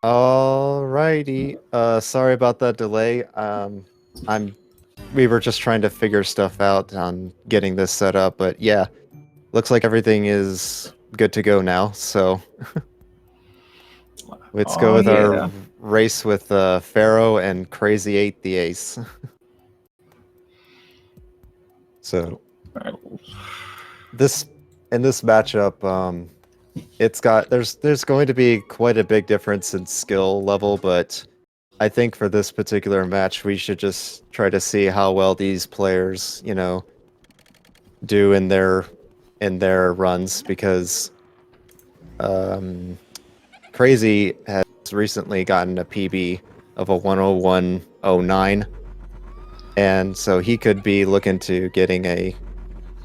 Alrighty. Sorry about that delay. We were just trying to figure stuff out on getting this set up, but yeah, looks like everything is good to go now. So let's go with our race with Ferro and Crazy 8 the Ace. So this matchup, there's going to be quite a big difference in skill level, but I think for this particular match we should just try to see how well these players, do in their runs, because Crazy has recently gotten a PB of a 101.09, and so he could be looking to getting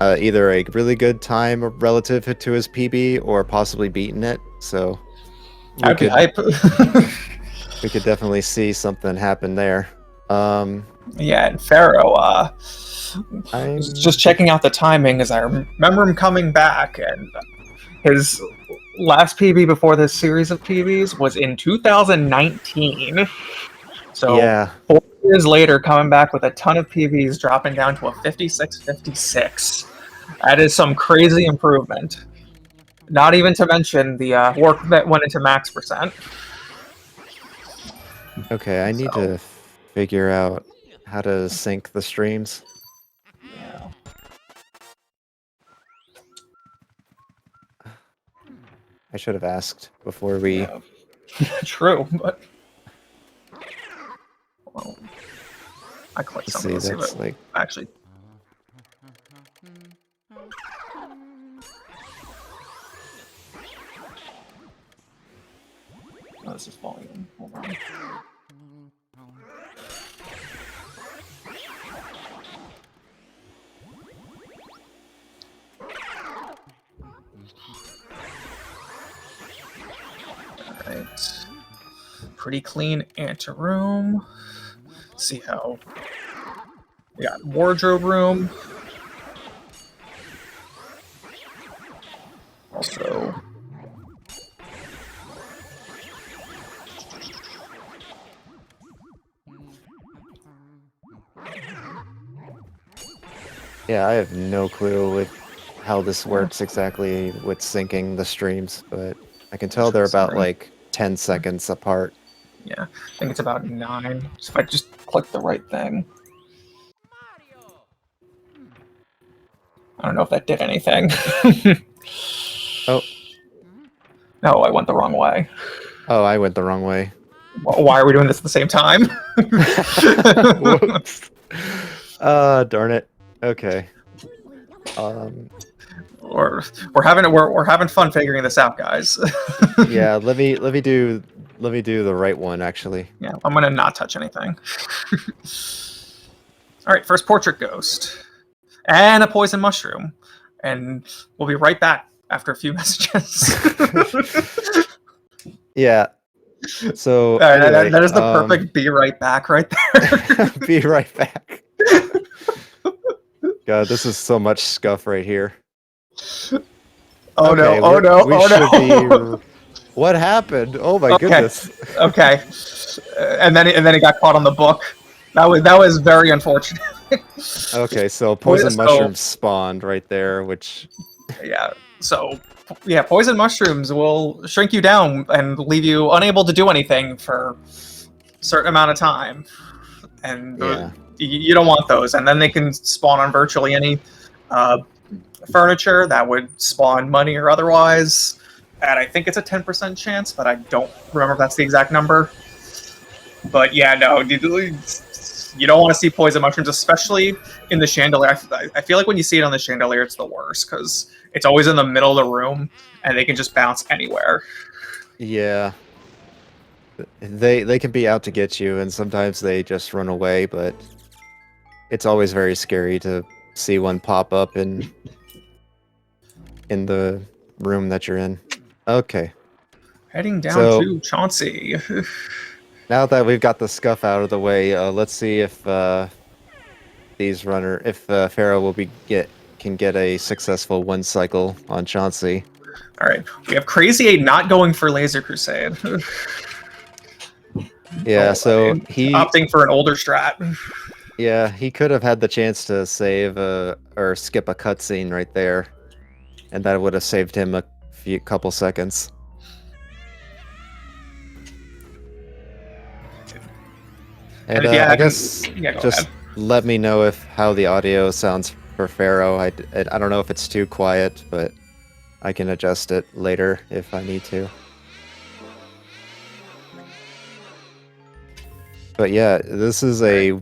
either a really good time relative to his PB or possibly beating it. So we could definitely see something happen there. Yeah, and Ferro, I was just checking out the timing as I remember him coming back, and his last PB before this series of PBs was in 2019. So yeah. 4 years later, coming back with a ton of PBs, dropping down to a 56-56. That is some crazy improvement. Not even to mention the work that went into max percent. Okay, I need to figure out how to sync the streams. Yeah. I should have asked before we... Yeah. True, but... Well, I clicked something. Let's see, that's like... Actually... Oh, this is volume. Hold on. Alright. Pretty clean anteroom. See how we got wardrobe room. Also, yeah, I have no clue with how this works exactly with syncing the streams, but I can tell they're about like 10 seconds apart. Yeah, I think it's about 9. So if I just click the right thing. I don't know if that did anything. Oh. No, I went the wrong way. Oh, I went the wrong way. Why are we doing this at the same time? Whoops. Darn it. Okay. We're having fun figuring this out, guys. Yeah, let me do the right one, actually. Yeah, I'm gonna not touch anything. All right, first portrait ghost and a poison mushroom, and we'll be right back after a few messages. Yeah. So anyway, that is the perfect be right back right there. Be right back. God, this is so much scuff right here. Oh okay, no! Oh no! Oh no! What happened? Oh my goodness. Okay. And then he got caught on the book. That was very unfortunate. Okay, so poison mushrooms spawned right there, which... Yeah, so... Yeah, poison mushrooms will shrink you down and leave you unable to do anything for a certain amount of time. And you don't want those. And then they can spawn on virtually any furniture that would spawn money or otherwise. And I think it's a 10% chance, but I don't remember if that's the exact number. But yeah, no, you don't want to see poison mushrooms, especially in the chandelier. I feel like when you see it on the chandelier, it's the worst, because it's always in the middle of the room, and they can just bounce anywhere. Yeah. They can be out to get you, and sometimes they just run away, but it's always very scary to see one pop up in the room that you're in. Okay. Heading down to Chauncey. Now that we've got the scuff out of the way, let's see if Ferro can get a successful one cycle on Chauncey. All right, we have Crazy 8 not going for Laser Crusade. Yeah, so and he opting for an older strat. he could have had the chance to save or skip a cutscene right there, and that would have saved him a couple seconds. And if you I hadn't, guess yeah, go just ahead. let me know how the audio sounds for Ferro. I don't know if it's too quiet, but I can adjust it later if I need to. But yeah, this is a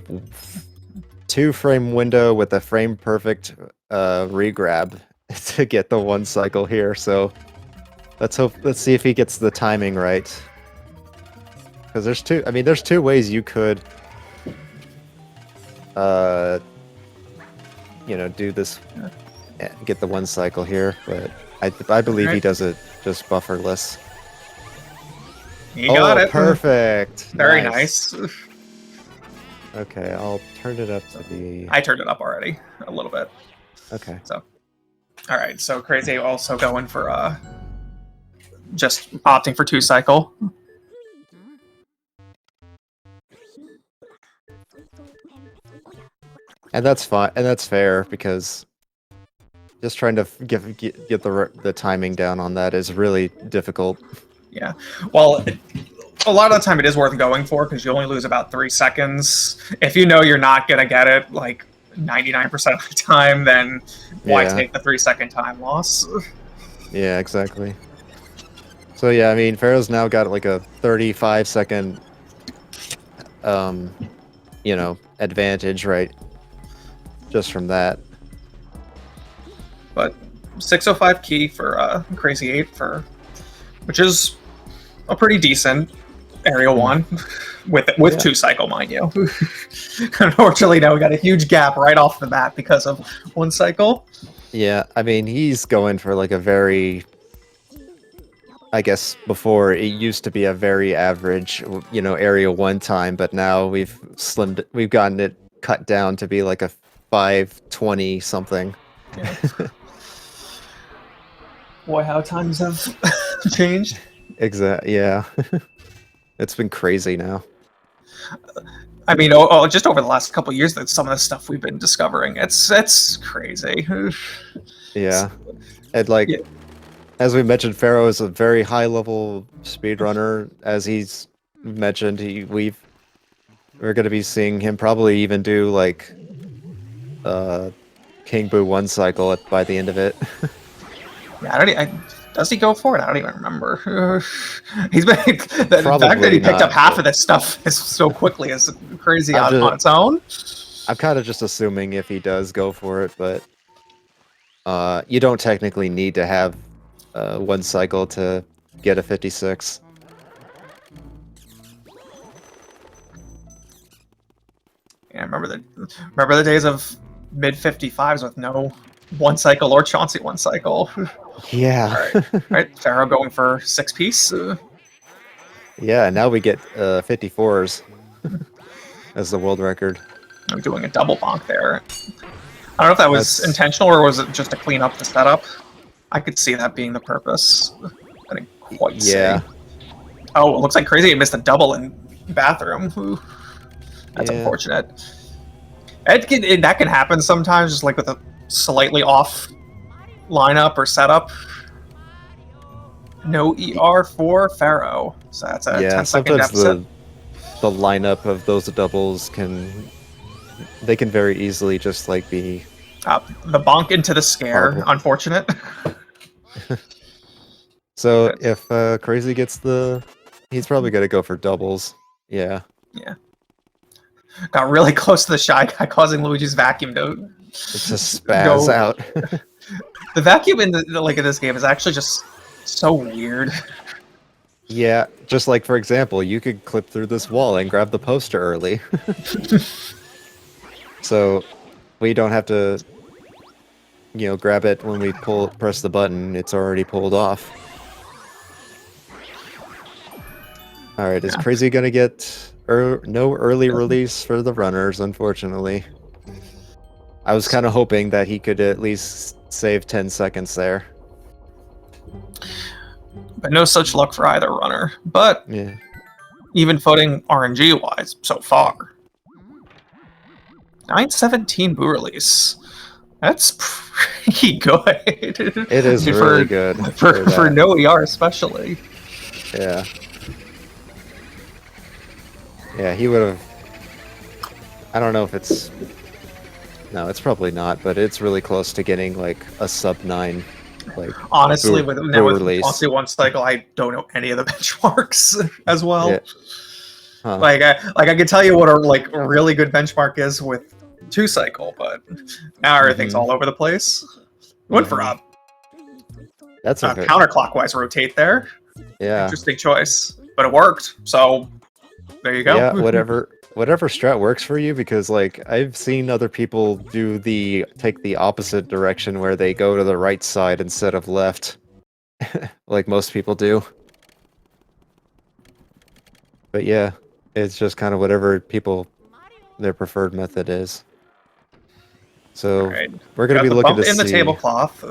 2-frame window with a frame perfect regrab to get the 1 cycle here. So let's see if he gets the timing right. Because there's two ways you could do this, get the 1 cycle here, but I believe he does it just bufferless. You got it. Perfect. Very nice. Okay, I'll turn it up to be... I turned it up already a little bit. Okay. So, all right. So Crazy also going for just opting for 2 cycle. And that's fine, and that's fair, because just trying to get the timing down on that is really difficult. Yeah. Well, a lot of the time it is worth going for, because you only lose about 3 seconds. If you know you're not going to get it, like, 99% of the time, then why take the 3-second time loss? Yeah, exactly. So yeah, I mean, Ferro's now got like a 35-second, advantage, right? Just from that. But 605 key for Crazy 8 which is a pretty decent Area 1 with 2 cycle, mind you. Unfortunately, now we got a huge gap right off the bat because of 1 cycle. Yeah, I mean, he's going for like a very... I guess before it used to be a very average, Area 1 time, but now we've gotten it cut down to be like a 5:20 something. Yeah. Boy, how times have changed. Exactly. Yeah. It's been crazy now. I mean, just over the last couple of years, that some of the stuff we've been discovering, it's crazy. Yeah, and as we mentioned, Ferro is a very high-level speedrunner. As he's mentioned, we're going to be seeing him probably even do like King Boo 1 cycle by the end of it. Yeah, does he go for it? I don't even remember. He's been the fact that he picked up half of this stuff so quickly is crazy on its own. I'm kind of just assuming if he does go for it, but you don't technically need to have 1 cycle to get a 56. Yeah, remember the days of mid 55s with no 1 cycle or Chauncey 1 cycle. Yeah. All right. Ferro going for 6-piece. Yeah, now we get 54s as the world record. I'm doing a double bonk there. I don't know if that was intentional or was it just to clean up the setup. I could see that being the purpose. I didn't quite see. Oh, it looks like Crazy missed a double in bathroom. Ooh. That's unfortunate. That can happen sometimes, just like with a slightly off lineup or setup. No ER for Ferro, so that's a 10-second deficit. The lineup of those doubles can very easily just like be the bonk into the scare. Horrible. Unfortunate. So if Crazy gets he's probably gonna go for doubles. Yeah. Yeah. Got really close to the shy guy, causing Luigi's vacuum to spaz out. The vacuum in in this game is actually just so weird. Yeah, just like, for example, you could clip through this wall and grab the poster early. So we don't have to, grab it when we press the button. It's already pulled off. Alright, is Crazy gonna get no early release for the runners, unfortunately. I was kind of hoping that he could at least save 10 seconds there. But no such luck for either runner. But even footing RNG wise so far. 917 boo release. That's pretty good. It is really good for no ER especially. Yeah. Yeah, he would have. I don't know if it's. No, it's probably not, but it's really close to getting like a sub 9. Like honestly, boo with release. honestly one cycle, I don't know any of the benchmarks as well. Yeah. Huh. Like I can tell you what a really good benchmark is with 2 cycle, but now everything's all over the place. Went for a That's a counterclockwise rotate there. Yeah. Interesting choice, but it worked. So there you go. Yeah, whatever strat works for you, because like I've seen other people take the opposite direction where they go to the right side instead of left, like most people do. But yeah, it's just kind of whatever their preferred method is. So right. we're gonna be looking to see in the tablecloth.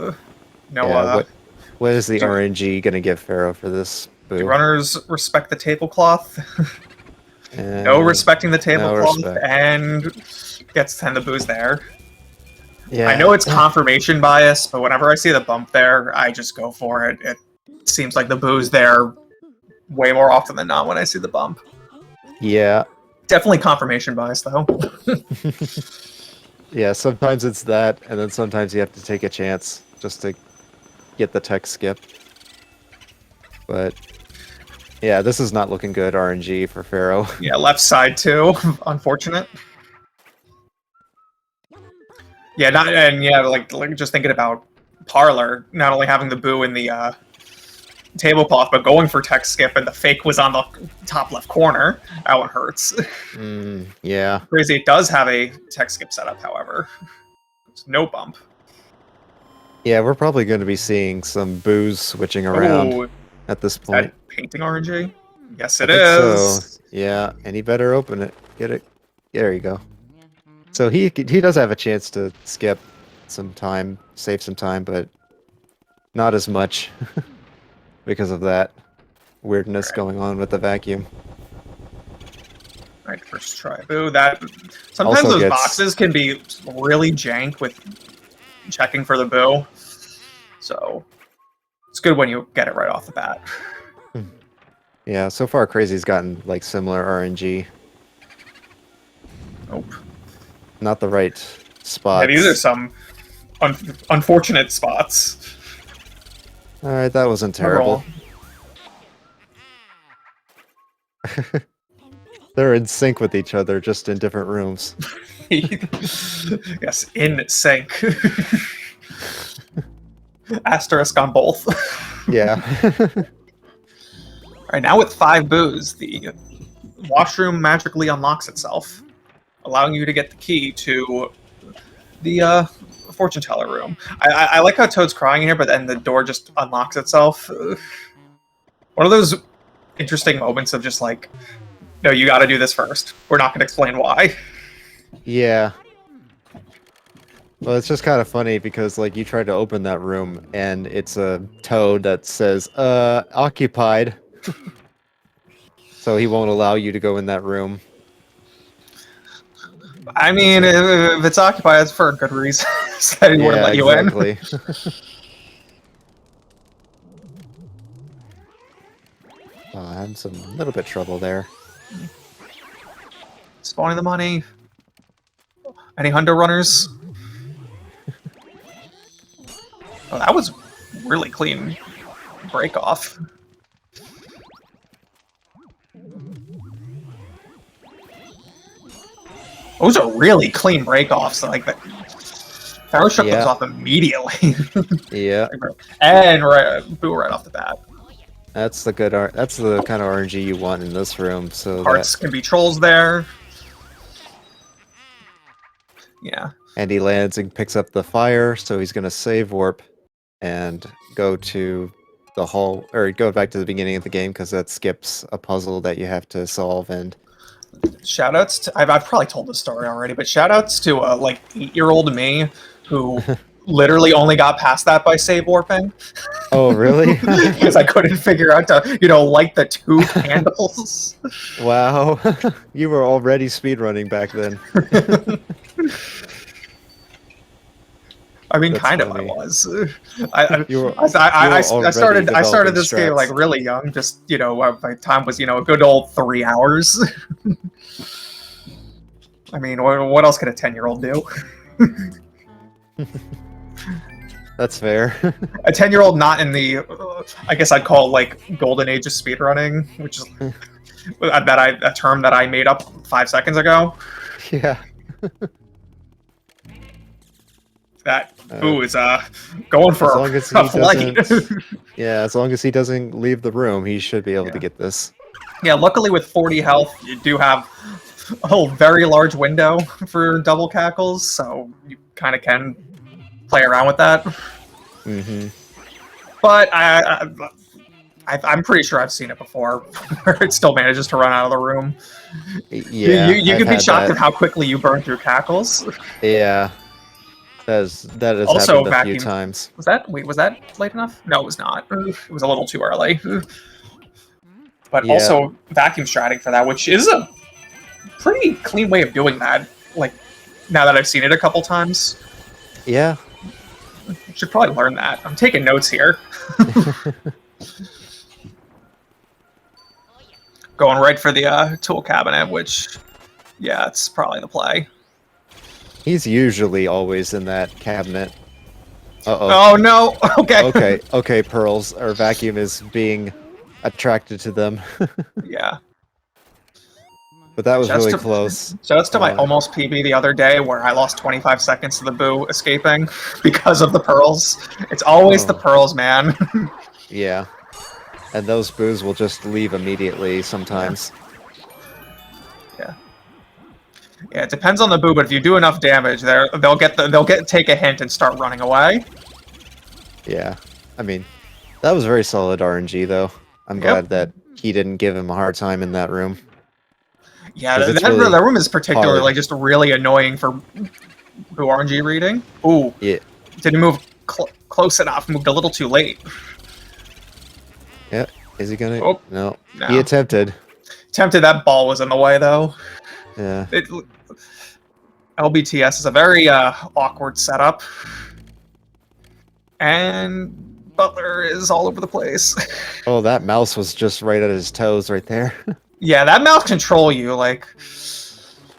What is the RNG gonna give Ferro for this boo? Do runners respect the tablecloth? No respecting the tablecloth, and gets 10 the boos there. Yeah. I know it's confirmation bias, but whenever I see the bump there, I just go for it. It seems like the boos there way more often than not when I see the bump. Yeah. Definitely confirmation bias, though. Yeah, sometimes it's that, and then sometimes you have to take a chance just to get the tech skip. But yeah, this is not looking good RNG for Ferro. Yeah, left side too. Unfortunate. Yeah, like just thinking about Parlor, not only having the boo in the tablecloth, but going for tech skip, and the fake was on the top left corner. That one hurts. Yeah. Crazy. It does have a tech skip setup, however. It's no bump. Yeah, we're probably going to be seeing some boos switching around at this point. Is that painting RNG? Yes, it is. So. Yeah, and he better open it. Get it. There you go. So he does have a chance to skip some time, save some time, but not as much because of that weirdness going on with the vacuum. Alright, first try. Boo, that... Sometimes those boxes can be really jank with checking for the boo. So, it's good when you get it right off the bat. Yeah, so far Crazy's gotten, like, similar RNG. Nope. Not the right spots. Yeah, these are some unfortunate spots. Alright, that wasn't terrible. They're in sync with each other, just in different rooms. Yes, in sync. Asterisk on both. Yeah. Alright, now with 5 boos, the washroom magically unlocks itself, allowing you to get the key to the fortune teller room. I like how Toad's crying here, but then the door just unlocks itself. One of those interesting moments of just like, no, you gotta do this first. We're not gonna explain why. Yeah. Well, it's just kind of funny because, like, you try to open that room and it's a Toad that says, occupied. So he won't allow you to go in that room. I mean, if it's occupied, it's for a good reason. So that he wouldn't let you in. I had some little bit trouble there. Spawning the money. Any hundo runners? Oh, that was really clean break off. Those are really clean break-offs. Like that. Ferro shook those off immediately. Yeah. And boo right off the bat. That's the good art. That's the kind of RNG you want in this room. So Hearts can be trolls there. Yeah. And he lands and picks up the fire, so he's gonna save warp and go to the hall, or go back to the beginning of the game, because that skips a puzzle that you have to solve. And shoutouts to, I've probably told this story already, but shoutouts to like 8-year-old me who literally only got past that by save warping. Oh, really? Because I couldn't figure out to, light the 2 candles. Wow. You were already speedrunning back then. I mean, That's kind of. funny. I was. You were I started developing this game like strats. really young. Just my time was a good old 3 hours. I mean, what else could a 10-year-old do? That's fair. A 10-year-old not in the, I guess I'd call it like golden age of speedrunning, which is a term that I made up 5 seconds ago. Yeah. That Boo is going for as long as he a flight. Yeah, as long as he doesn't leave the room, he should be able to get this. Yeah, luckily with 40 health, you do have a very large window for double cackles, so you kind of can play around with that. Mm-hmm. But I'm pretty sure I've seen it before, where it still manages to run out of the room. Yeah, you can be shocked at how quickly you burn through cackles. Yeah, that has Also, happened a few times. Was that late enough? No, it was not. It was a little too early. But also vacuum stratting for that, which is a pretty clean way of doing that. Like, now that I've seen it a couple times. Yeah. Should probably learn that. I'm taking notes here. Going right for the tool cabinet, which, yeah, it's probably the play. He's usually always in that cabinet. Uh-oh. Oh, no! Okay. Okay, Pearls. Our vacuum is being attracted to them. Yeah. But that was really close. Shouts to my almost PB the other day where I lost 25 seconds to the Boo escaping because of the Pearls. It's always the Pearls, man. Yeah. And those Boos will just leave immediately sometimes. Yeah. Yeah, it depends on the Boo, but if you do enough damage, they'll take a hint and start running away. Yeah. I mean, that was very solid RNG though. I'm glad that he didn't give him a hard time in that room. Yeah, that room is particularly just really annoying for Boo RNG reading. Ooh. Yeah. Didn't move close enough. Moved a little too late. Yep. Is he gonna? Oh, no. no. He attempted. That ball was in the way, though. Yeah. LBTS is a very awkward setup. And Butler is all over the place. Oh, that mouse was just right at his toes right there. Yeah, that mouse control you. Like,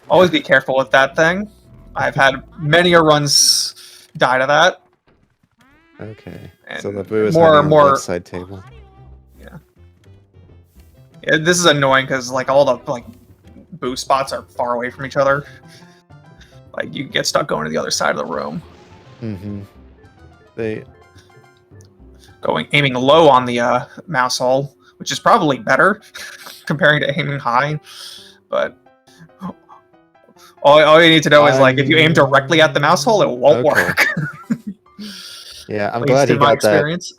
always be careful with that thing. I've had many runs die to that. Okay. And so the Boo is on the left side table. Yeah, this is annoying because like all the Boo spots are far away from each other. Like you get stuck going to the other side of the room. Mm-hmm. Aiming low on the mouse hole, which is probably better comparing to aiming high. But all you need to know is like if you aim directly at the mouse hole, it won't work. Yeah, I'm glad he got that.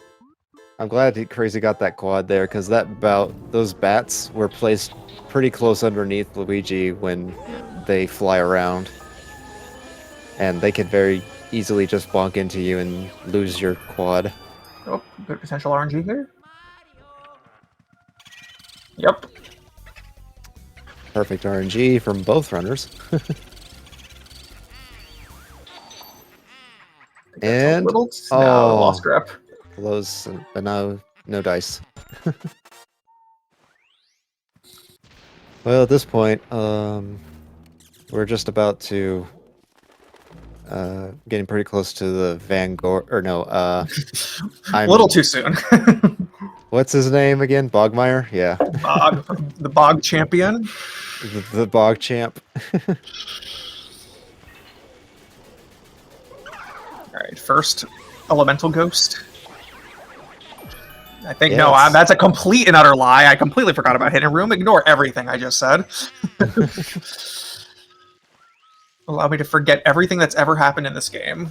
I'm glad Crazy got that quad there, because those bats were placed pretty close underneath Luigi when they fly around. And they could very easily just bonk into you and lose your quad. Oh, good potential RNG here. Yep. Perfect RNG from both runners. And lost grip. Close, but no dice. Well, at this point, we're just about to getting pretty close to the Vanguard, or no, a little too soon. What's his name again? Bogmeyer? Yeah. The Bog Champion. The Bog Champ. Alright, first Elemental Ghost. I think, no, that's a complete and utter lie. I completely forgot about Hidden Room. Ignore everything I just said. Allow me to forget everything that's ever happened in this game.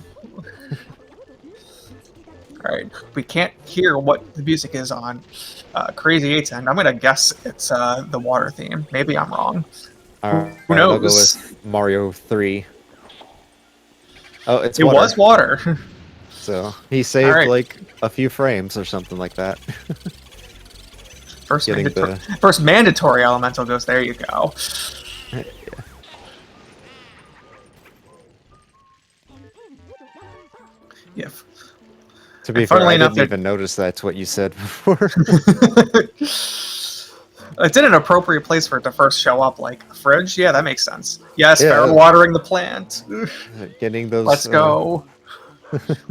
Alright, we can't hear what the music is on Crazy 8's end. I'm going to guess it's the water theme. Maybe I'm wrong. Who knows? I'll go with Mario 3. Oh, it was water. So he saved right. like a few frames or something like that. First, Getting first mandatory elemental goes. There you go. Yeah. Yeah. To be fair, funnily I enough, didn't even notice that's what you said before. It's in an appropriate place for it to first show up, like a fridge. Yeah, that makes sense. Yes, Yeah. Ferro watering the plant. Getting those. Let's go.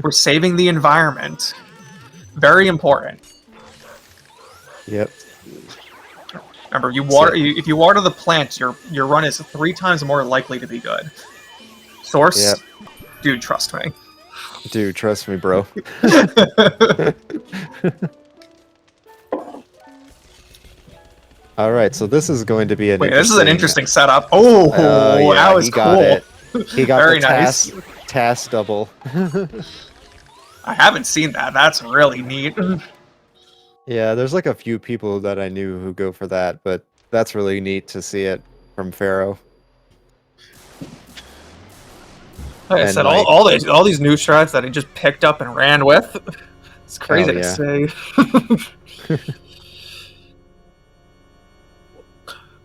We're saving the environment. Very important. Yep. Remember, if you water the plant, your run is 3 times more likely to be good. Source, Yep. dude, trust me. Dude, trust me, bro. All right, so this is going to be an Wait, interesting... this is an interesting setup. Oh, yeah, that was he cool. got it. He got Very the nice. task double. I haven't seen that. That's really neat. Yeah, there's like a few people that I knew who go for that, but that's really neat to see it from Ferro. Like I said, all these new strats that he just picked up and ran with. It's crazy to say.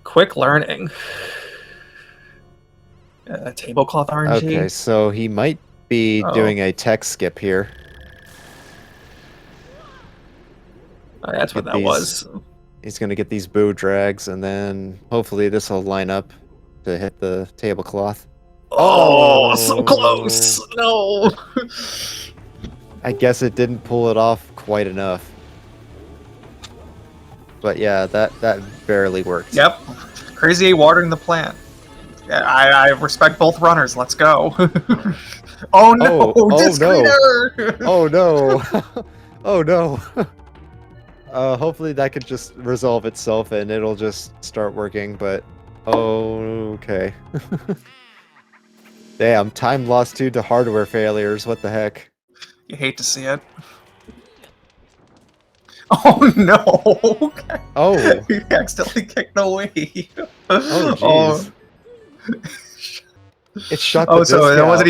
Quick learning. Tablecloth RNG. Okay, so he might be doing a tech skip here. Oh, that's what that was. He's going to get these bow drags, and then hopefully this will line up to hit the tablecloth. Oh, so close! No! I guess it didn't pull it off quite enough. But yeah, that barely worked. Yep. Crazy watering the plant. Yeah, I respect both runners. Let's go. Oh no! Discrete error! Oh no! Oh no! Hopefully that could just resolve itself and it'll just start working, but... okay. Damn, time lost due to hardware failures, what the heck? You hate to see it. Oh no! Oh! You accidentally kicked away. Oh jeez. It shut the disc so it out. wasn't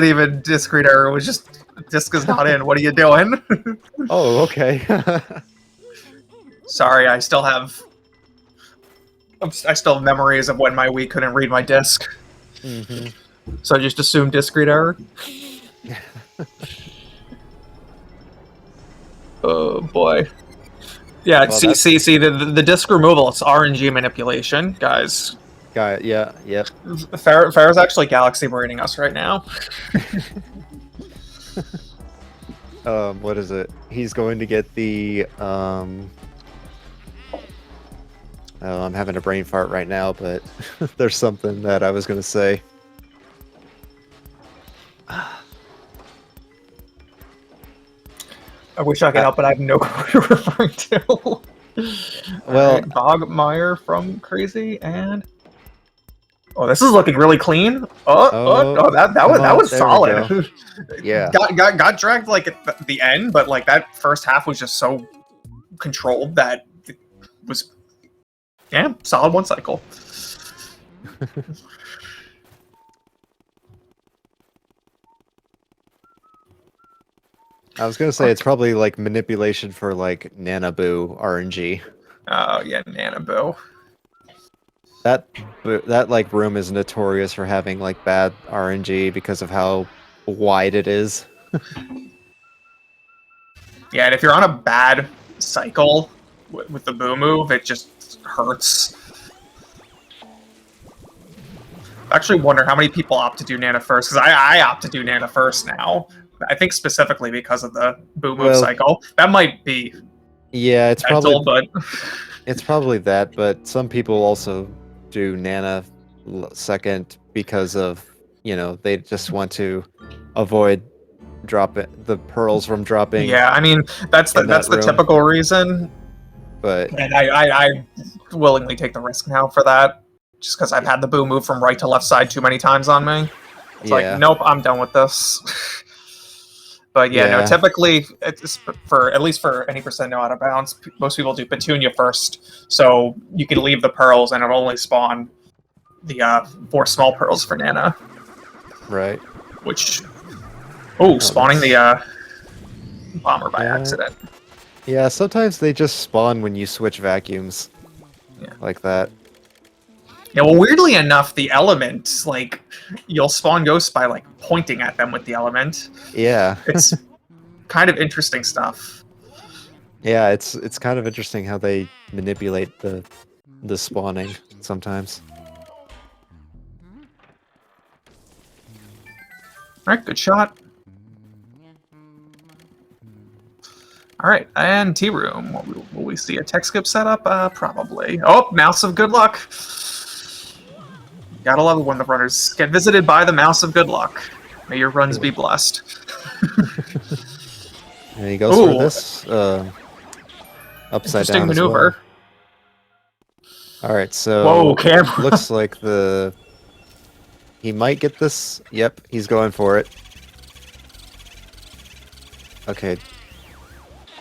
even discrete error, it was just disc is not in. What are you doing? Oh, okay. Sorry, I still have memories of when my Wii couldn't read my disc. Mm-hmm. So I just assumed discrete error. Oh boy. Yeah, well, see the disc removal, it's RNG manipulation, guys. Got it, yeah, yep. Ferro's actually galaxy braiding us right now. What is it? He's going to get the oh, I'm having a brain fart right now, but there's something that I was gonna say. I wish I could help, but I have no clue what you're referring to. Well, right, Bogmeyer from Crazy and this is looking really clean. That was solid. Yeah, got dragged like at the end, but like that first half was just so controlled that it was solid one cycle. I was gonna say it's probably like manipulation for like Nanaboo RNG. Oh yeah, Nanaboo. That like room is notorious for having like bad RNG because of how wide it is. Yeah, and if you're on a bad cycle with the boo move, it just hurts. I actually wonder how many people opt to do Nana first, because I opt to do Nana first now. I think specifically because of the boo move cycle. That might be. Yeah, it's mental, probably. But it's probably that, but some people also do Nana second because of they just want to avoid the pearls from dropping. Yeah, I mean that's the typical reason. But and I willingly take the risk now for that, just because I've had the boo move from right to left side too many times on me. It's like, nope, I'm done with this. But no, typically, it's at least for any percent no out of bounds, most people do Petunia first, so you can leave the pearls and it'll only spawn the 4 small pearls for Nana. Right. Which Oh, spawning the bomber by Yeah. accident. Yeah, sometimes they just spawn when you switch vacuums. Yeah. Like that. Yeah, well, weirdly enough, the element, like, you'll spawn ghosts by, like, pointing at them with the element. Yeah. It's kind of interesting stuff. Yeah, it's kind of interesting how they manipulate the spawning sometimes. Alright, good shot. Alright, and T-Room. Will we see a tech skip setup? Probably. Oh, Mouse of Good Luck. Gotta love it when the runners get visited by the Mouse of Good Luck. May your runs be blessed. And he goes Ooh. for this upside Interesting down maneuver. as well. All right, so Whoa, camera. looks like he might get this. Yep, he's going for it. Okay,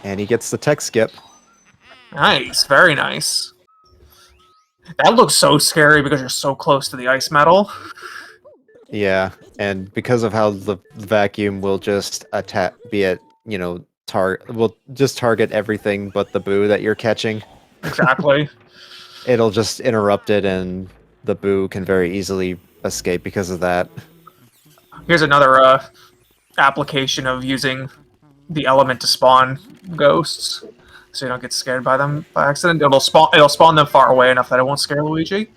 and he gets the tech skip. Nice, very nice. That looks so scary because you're so close to the ice metal. Yeah, and because of how the vacuum will just will just target everything but the boo that you're catching. Exactly. It'll just interrupt it, and the boo can very easily escape because of that. Here's another application of using the element to spawn ghosts, so you don't get scared by them by accident. It'll spawn them far away enough that it won't scare Luigi.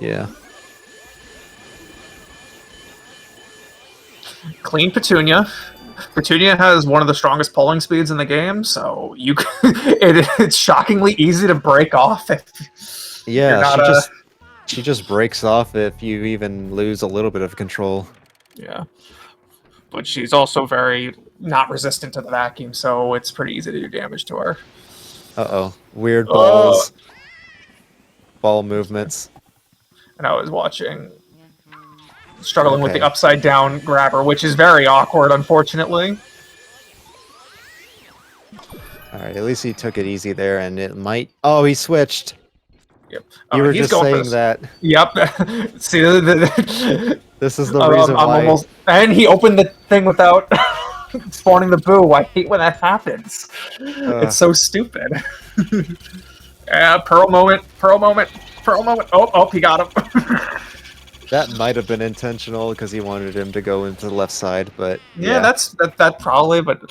Yeah. Clean Petunia. Petunia has one of the strongest pulling speeds in the game, so it's shockingly easy to break off if Yeah, you're not she just breaks off if you even lose a little bit of control. Yeah. But she's also very not resistant to the vacuum, so it's pretty easy to do damage to her. Uh-oh. Weird balls. Ball movements. And I was struggling with the upside down grabber, which is very awkward, unfortunately. Alright, at least he took it easy there, and it might... Oh, he switched! Yep. You were just saying that. Yep. See, This is the reason why... And he opened the thing without spawning the boo. I hate when that happens. It's so stupid. Yeah, Pearl moment. Oh, he got him. That might have been intentional because he wanted him to go into the left side, but yeah, that probably. But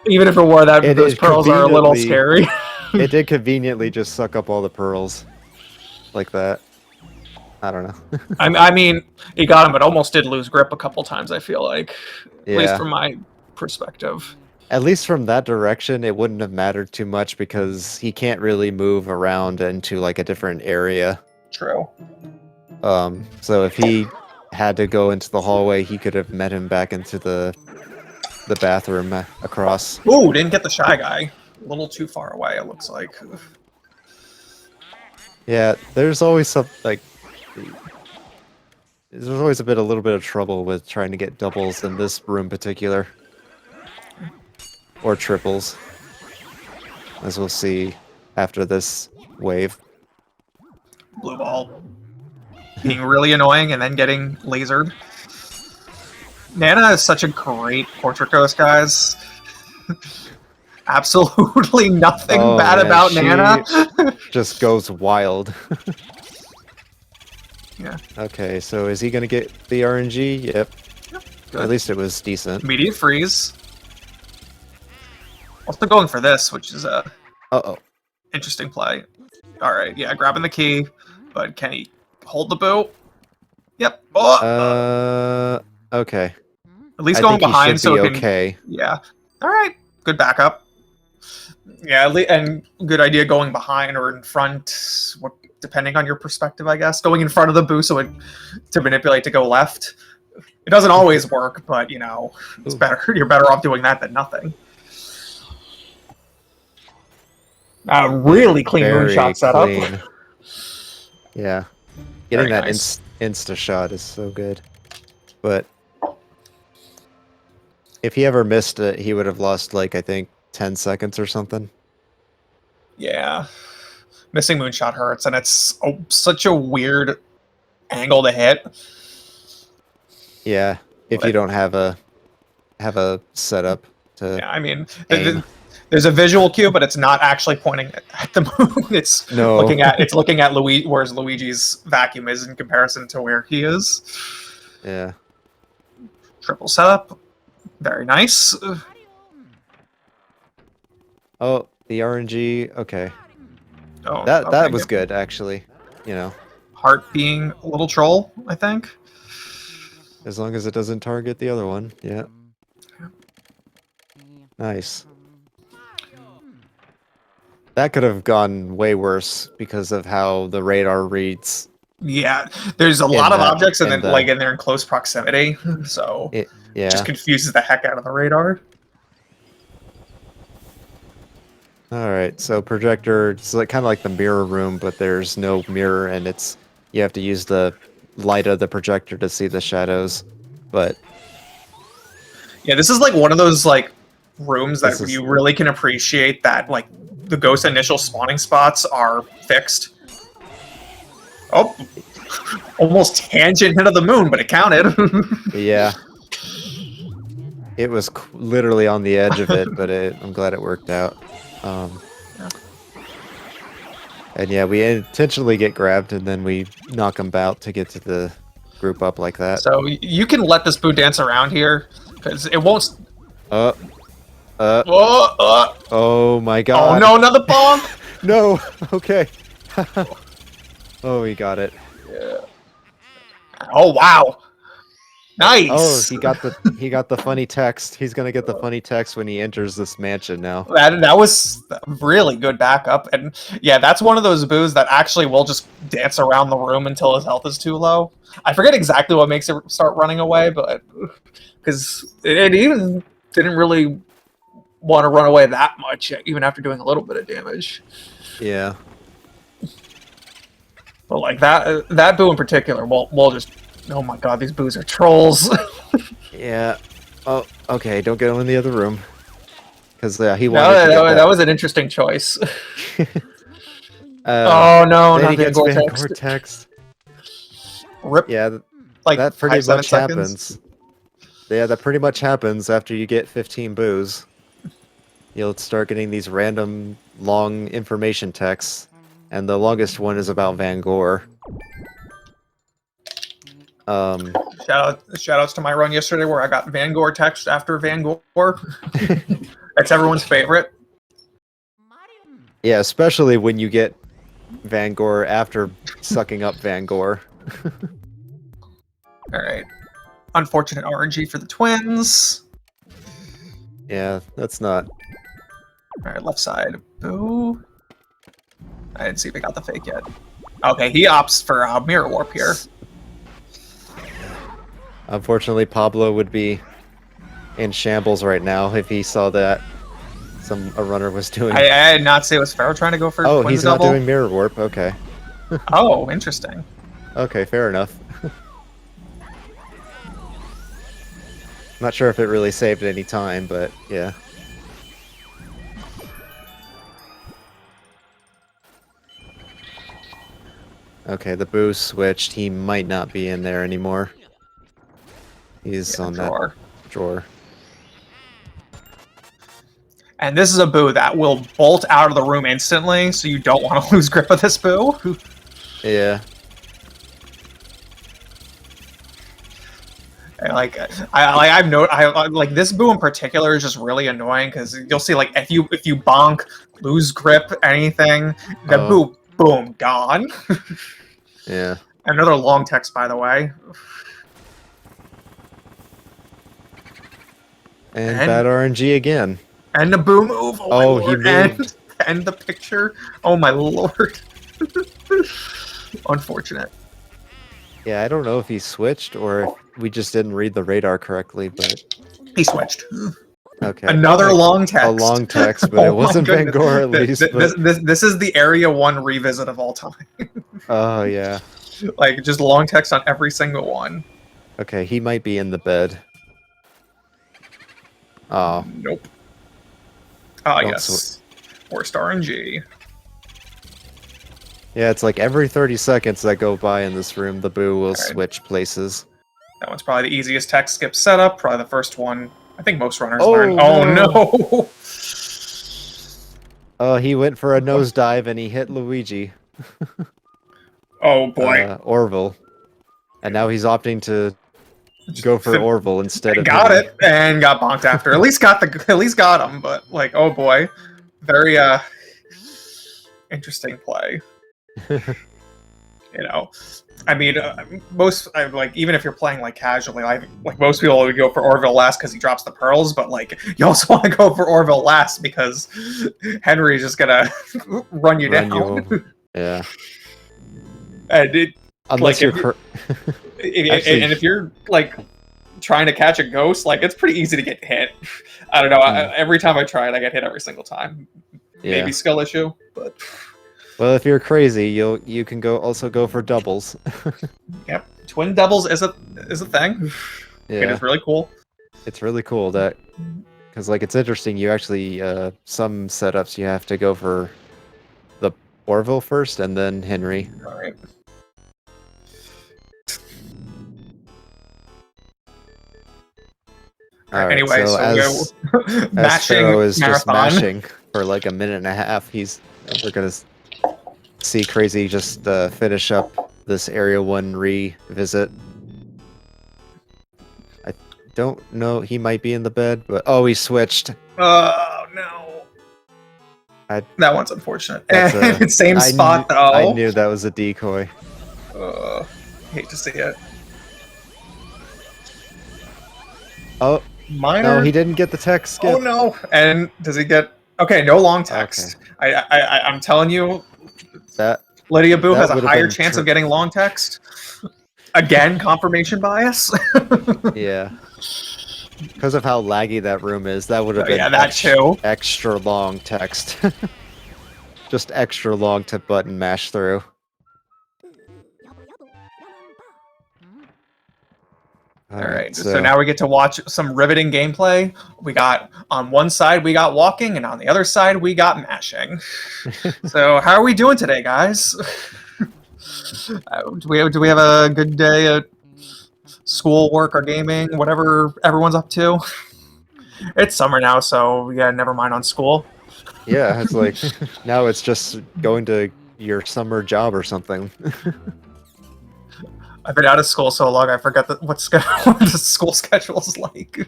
even if it were that, those pearls are a little scary. It did conveniently just suck up all the pearls, like that. I don't know. I mean, he got him, but almost did lose grip a couple times. I feel like, at least from my perspective. At least from that direction, it wouldn't have mattered too much because he can't really move around into like a different area. True. So if he had to go into the hallway, he could have met him back into the bathroom across. Ooh, didn't get the Shy Guy. A little too far away, it looks like. Yeah, there's always there's always a little bit of trouble with trying to get doubles in this room in particular. Or triples. As we'll see after this wave. Blue ball. Being really annoying and then getting lasered. Nana is such a great portrait ghost, guys. Absolutely nothing bad about Nana. Just goes wild. Yeah. Okay, so is he gonna get the RNG? Yep. At least it was decent. Immediate freeze. Also going for this, which is a interesting play. All right, yeah, grabbing the key, but can he hold the boo? Yep. Oh. Okay. At least going behind, so it can. Okay. Yeah. All right. Good backup. Yeah, and good idea going behind or in front, depending on your perspective, I guess. Going in front of the boo to manipulate to go left. It doesn't always work, but you know, it's better. You're better off doing that than nothing. Really clean moonshot setup. Yeah. Getting that insta shot is so good. But if he ever missed it, he would have lost, like, I think, 10 seconds or something. Yeah. Missing moonshot hurts, and it's such a weird angle to hit. Yeah. if you don't have a setup to. Yeah, I mean, aim. there's a visual cue, but it's not actually pointing at the moon. It's No. looking at Luigi, whereas Luigi's vacuum is in comparison to where he is. Yeah. Triple setup, very nice. Oh, the RNG. Okay. Oh, That okay, was yep. good actually. You know, Heart being a little troll, I think. as long as it doesn't target the other one. Yeah. Nice. That could have gone way worse because of how the radar reads. Yeah, there's a lot of objects and then the- like and they're in close proximity, so It, it yeah. just confuses the heck out of the radar. All right. So projector, it's like kind of like the mirror room, but there's no mirror, and you have to use the light of the projector to see the shadows. But Yeah, this is like one of those like rooms that you really can appreciate that like the ghost initial spawning spots are fixed. Oh, almost tangent hit of the moon, but it counted. yeah. It was literally on the edge of it, but I'm glad it worked out. And yeah, we intentionally get grabbed, and then we knock them out to get to the group up like that. So you can let this boo dance around here, because it won't... Oh my god. Oh no, another bomb! No! Okay. Oh, he got it. Yeah. Oh wow! Nice! Oh, he got the funny text. He's gonna get the funny text when he enters this mansion now. That was really good backup, and yeah, that's one of those boos that actually will just dance around the room until his health is too low. I forget exactly what makes it start running away, but because it even didn't really want to run away that much, even after doing a little bit of damage. Yeah. But like that boo in particular, we'll just... Oh my god, these boos are trolls. Yeah. Oh, okay. Don't get him in the other room. Because he No, wanted to that was an interesting choice. oh no, then not he gets Van text. Rip. Yeah, like that pretty 5-7 much seconds. happens. Yeah, that pretty much happens after you get 15 boos. You'll start getting these random long information texts, and the longest one is about Van Gore. Shoutouts to my run yesterday where I got Van Gore text after Van Gore. That's everyone's favorite. Yeah, especially when you get Van Gore after sucking up Van Gore. Alright. Unfortunate RNG for the twins. Yeah, that's not... Alright, left side. Boo. I didn't see if he got the fake yet. Okay, he opts for Mirror Warp here. Unfortunately, Pablo would be in shambles right now if he saw that a runner was doing... I did not say it was Ferro trying to go for Oh, twins he's not double. doing Mirror Warp, okay. Oh, interesting. Okay, fair enough. Not sure if it really saved any time, but yeah. Okay, the boo switched. He might not be in there anymore. He's on drawer. That drawer. And this is a boo that will bolt out of the room instantly, so you don't want to lose grip of this boo. Yeah. Like this boo in particular is just really annoying because you'll see like if you bonk, lose grip, anything, the boo, boom, gone. Yeah. Another long text, by the way. And bad RNG again. And the boo move. Oh, he moved. And the picture. Oh my lord. Unfortunate. Yeah, I don't know if he switched or if we just didn't read the radar correctly, but... He switched. Okay. Another long text. A long text, but it wasn't Van Gore at least. This is the Area 1 revisit of all time. Oh, yeah. Like, just long text on every single one. Okay, he might be in the bed. Oh. Nope. Ah, yes. Worst RNG. Yeah, it's like every 30 seconds that go by in this room, the boo will switch places. That one's probably the easiest tech skip setup. Probably the first one. I think most runners Oh, learn. Oh no! Oh, he went for a nosedive and he hit Luigi. Oh boy! Orville, and now he's opting to go for Orville instead of got Henry. it and got bonked after. At least got him, but like, oh boy, very interesting play. You know, I mean, like even if you're playing like casually, like most people would go for Orville last because he drops the pearls, but like you also want to go for Orville last because Henry's just gonna run you down. Yeah. And unless like, you're and if you're like trying to catch a ghost, like it's pretty easy to get hit. I don't know. Every time I try it, I get hit every single time. Maybe skill issue, but well, if you're crazy, you can also go for doubles. Yep, twin doubles is a thing. Yeah, it is really cool. It's really cool that because like it's interesting. You actually some setups you have to go for the Orville first and then Henry. All right. All right, anyway, so as Ferro is just mashing for like a minute and a half, we're gonna see Crazy just finish up this Area 1 revisit. I don't know, he might be in the bed, but oh, he switched. Oh no, that one's unfortunate. Same I spot though. I knew that was a decoy. Hate to see it. Oh. Minor? No, he didn't get the text skip. Oh no! And does he get? Okay, no long text. Okay. I'm telling you, that Lydia Boo has a higher chance of getting long text. Again, confirmation bias. Yeah, because of how laggy that room is, that would have been extra long text. Just extra long to button mash through. All right, so now we get to watch some riveting gameplay. We got, on one side, we got walking, and on the other side, we got mashing. So how are we doing today, guys? Do we have a good day at school, work, or gaming, whatever everyone's up to? It's summer now, so yeah, never mind on school. Yeah, it's like, now it's just going to your summer job or something. I've been out of school so long, I forgot what the school schedule is like.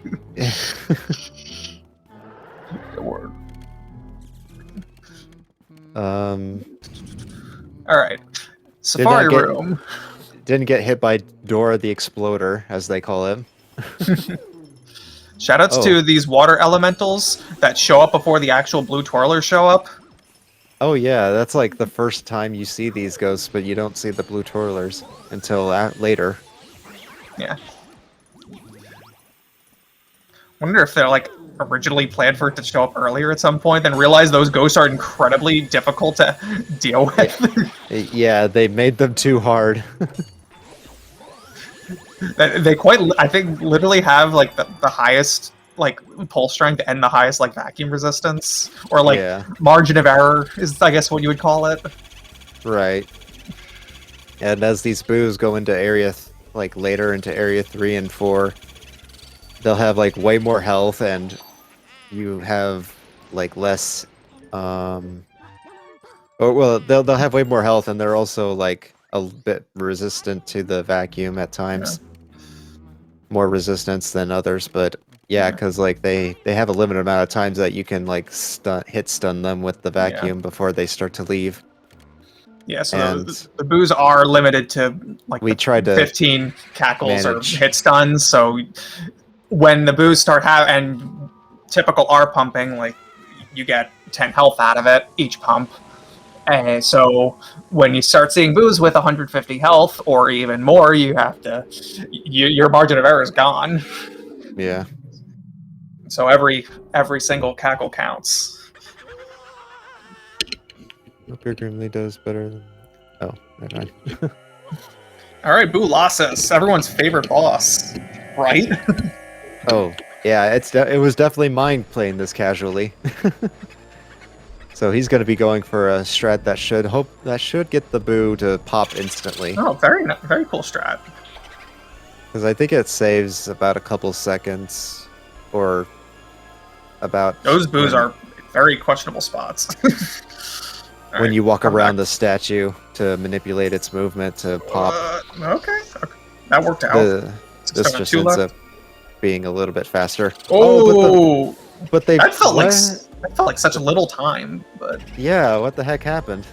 Word. All right, Safari Room. Didn't get hit by Dora the Exploder, as they call him. Shoutouts to these water elementals that show up before the actual blue twirlers show up. Oh yeah, that's like the first time you see these ghosts, but you don't see the blue twirlers until later. Yeah. Wonder if they're like originally planned for it to show up earlier at some point, then realize those ghosts are incredibly difficult to deal with. Yeah, they made them too hard. They quite, I think, literally have like the highest like pull strength and the highest like vacuum resistance, or like margin of error is, I guess, what you would call it. Right. And as these boos go into later into area 3 and 4, they'll have like way more health, and you have like less. Well, they'll have way more health, and they're also like a bit resistant to the vacuum at times. Yeah. More resistance than others, but. Yeah, because like they have a limited amount of times that you can like stun them with the vacuum before they start to leave. Yeah, so the boos are limited to like we tried to 15 cackles or hit stuns. So when the boos start and typical R pumping, like you get 10 health out of it each pump. And so when you start seeing boos with 150 health or even more, you have to your margin of error is gone. Yeah. So every single cackle counts. Hope your Grimly does better than... Oh, never mind. Alright, Boo Lassus, everyone's favorite boss, right? Oh, yeah, it was definitely mine playing this casually. So he's going to be going for a strat that should get the Boo to pop instantly. Oh, very cool strat. Because I think it saves about a couple seconds, or about Those boos are very questionable spots. when you walk around the statue to manipulate its movement to pop. Okay. That worked out. This just ends up being a little bit faster. Oh, but they that felt like such a little time. But yeah, what the heck happened?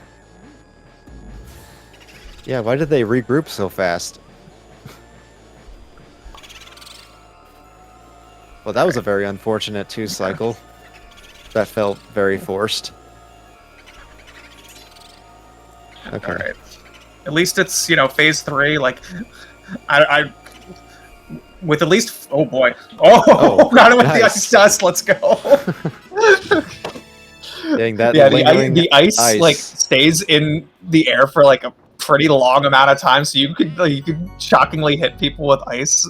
Yeah, why did they regroup so fast? Well, that was a very unfortunate 2 cycle. That felt very forced. Okay. All right. At least it's, you know, phase 3. Like, I with at least. Oh boy. Oh, got it with the ice dust. Let's go. Dang, that the ice like stays in the air for like a pretty long amount of time, so you could shockingly hit people with ice.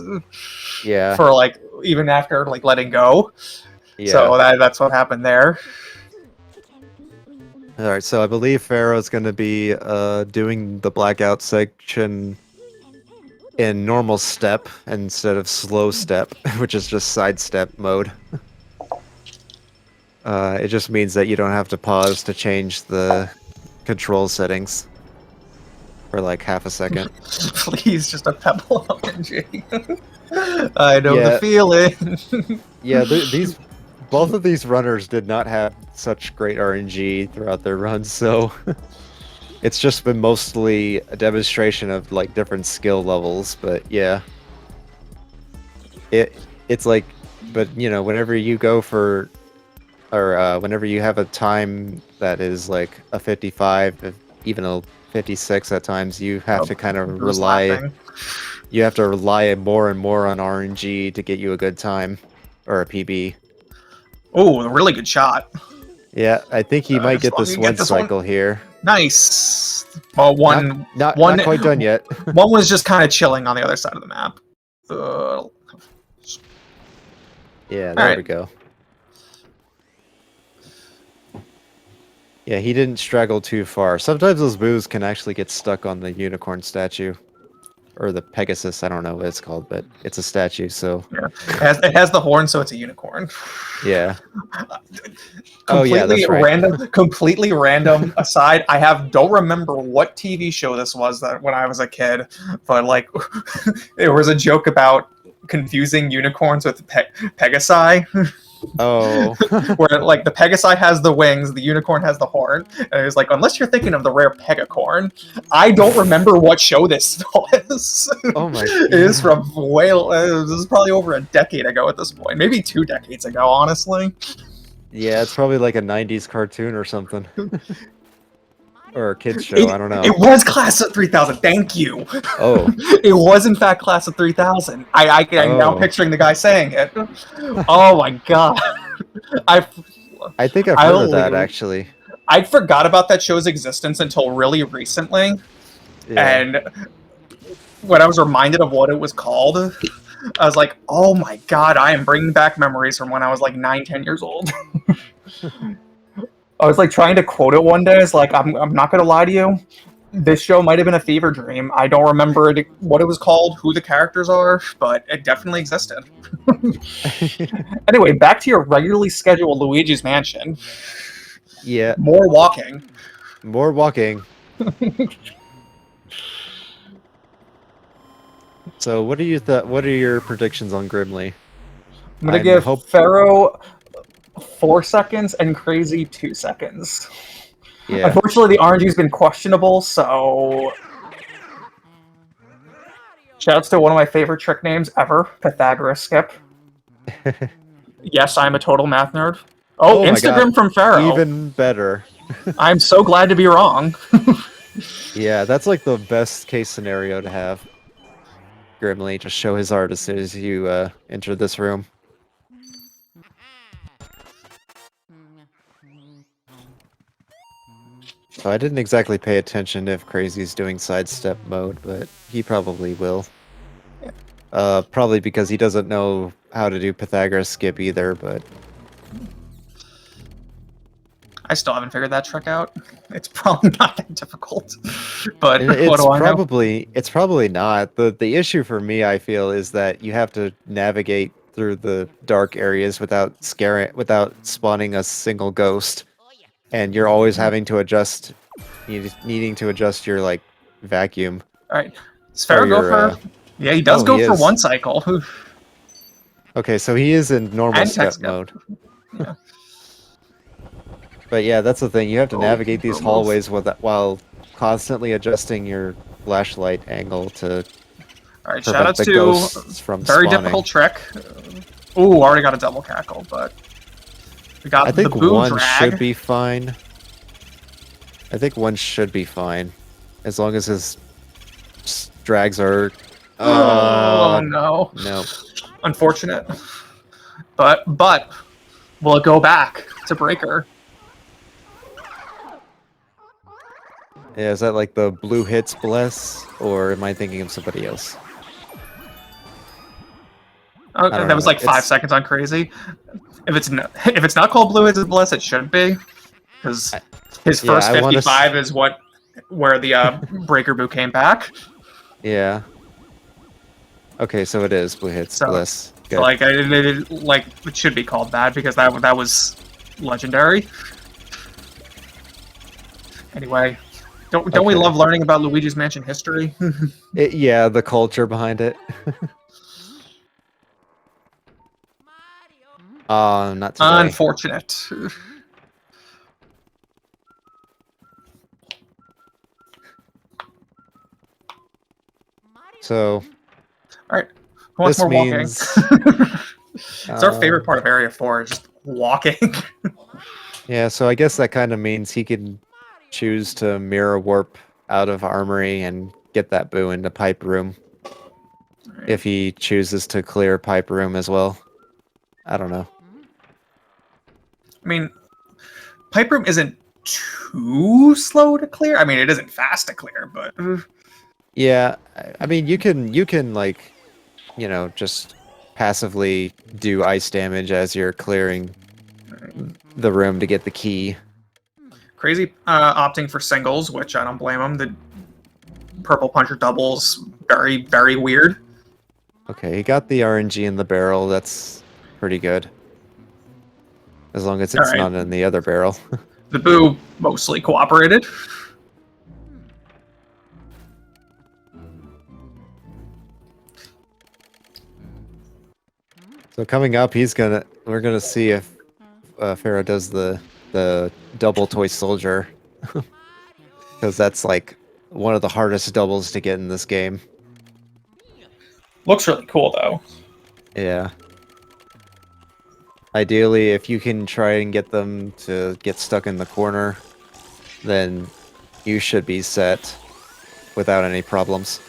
Yeah. For like even after like letting go. Yeah. So that's what happened there. All right, so I believe Ferro's going to be doing the blackout section in normal step instead of slow step, which is just sidestep mode. It just means that you don't have to pause to change the control settings for like half a second. Please, just a pebble RNG. I know the feeling. Yeah, both of these runners did not have such great RNG throughout their runs, so it's just been mostly a demonstration of like different skill levels. But yeah, it's like, but you know, whenever you go for, or whenever you have a time that is like a 55, even a 56 at times, you have to kind of rely. You have to rely more and more on RNG to get you a good time or a PB. Oh, a really good shot. Yeah, I think he might get this one cycle here. Nice. Well, not quite done yet. One was just kind of chilling on the other side of the map. Yeah, there we go. Yeah, he didn't straggle too far. Sometimes those boos can actually get stuck on the unicorn statue. Or the Pegasus, I don't know what it's called, but it's a statue, so... Yeah. It has the horn, so it's a unicorn. Yeah. Completely random. Completely random aside, I don't remember what TV show this was that when I was a kid, but like, there was a joke about confusing unicorns with Pegasi. Oh. Where like the Pegasi has the wings, the unicorn has the horn, and it was like, unless you're thinking of the rare Pegacorn, I don't remember what show this was. Oh my god. It is from this is probably over a decade ago at this point, maybe 2 decades ago, honestly. Yeah, it's probably like a 90s cartoon or something. Or a kid's show, I don't know. It was Class of 3000, thank you! Oh. It was in fact Class of 3000. I'm now picturing the guy saying it. Oh my god. I think I've heard of that, actually. I forgot about that show's existence until really recently. Yeah. And when I was reminded of what it was called, I was like, oh my god, I am bringing back memories from when I was like 9-10 years old. I was like trying to quote it one day. It's like, I'm not gonna lie to you. This show might have been a fever dream. I don't remember what it was called, who the characters are, but it definitely existed. Anyway, back to your regularly scheduled Luigi's Mansion. Yeah. More walking. More walking. So, what are your predictions on Grimly? I'm gonna give Ferro 4 seconds and Crazy 2 seconds. Yeah. Unfortunately, the RNG's been questionable, so... Shouts to one of my favorite trick names ever, Pythagoras Skip. Yes, I'm a total math nerd. Oh Instagram from Ferro. Even better. I'm so glad to be wrong. Yeah, that's like the best case scenario to have. Grimly, just show his art as soon as you enter this room. So I didn't exactly pay attention if Crazy's doing sidestep mode, but he probably will. Probably because he doesn't know how to do Pythagoras skip either, but... I still haven't figured that trick out. It's probably not that difficult, but And what it's do I know? probably not. The issue for me, I feel, is that you have to navigate through the dark areas without spawning a single ghost, and you're always having to adjust, needing to adjust your like vacuum All right, does or Ferro go your. for? Yeah, he does Oh, go he for is. one cycle. Okay, so he is in normal And tech step step. mode. Yeah. But yeah, that's the thing. You have to Oh, navigate these bro move. hallways while constantly adjusting your flashlight angle to All right, shout prevent out the to ghosts from very spawning. difficult trick. Ooh, already got a double cackle, but we got I the think boo one should drag. be fine. I think one should be fine, as long as his drags are. Oh no. No. Unfortunate. But will it go back to Breaker? Yeah, is that like the blue hits bless, or am I thinking of somebody else? Oh, I don't that was know. like 5 seconds on crazy. If it's not called Blue Hits Bliss, it shouldn't be, because his Yeah, first I want to. 55 is where the Breaker Boo came back. Yeah. Okay, so it is blue hits So, bliss. Good. so like it should be called that because that was legendary. Anyway, don't we Okay. love learning about Luigi's Mansion history? Yeah, the culture behind it. Oh, not today. Unfortunate. So, All right, who wants this more walking? means It's our favorite part of Area 4, is just walking. yeah, so I guess that kind of means he can choose to mirror warp out of Armory and get that boo into Pipe Room. If he chooses to clear Pipe Room as well. I don't know. I mean, Pipe Room isn't too slow to clear. I mean, it isn't fast to clear, but Yeah, I mean, you can like, you know, just passively do ice damage as you're clearing the room to get the key. Crazy opting for singles, which I don't blame him. The purple puncher doubles, very, very weird. Okay, he got the RNG in the barrel. That's pretty good. As long as it's All right. not in the other barrel. The boo mostly cooperated. So coming up, we're gonna see if Ferro does the double toy soldier, because that's like one of the hardest doubles to get in this game. Looks really cool though. Yeah. Ideally, if you can try and get them to get stuck in the corner, then you should be set without any problems.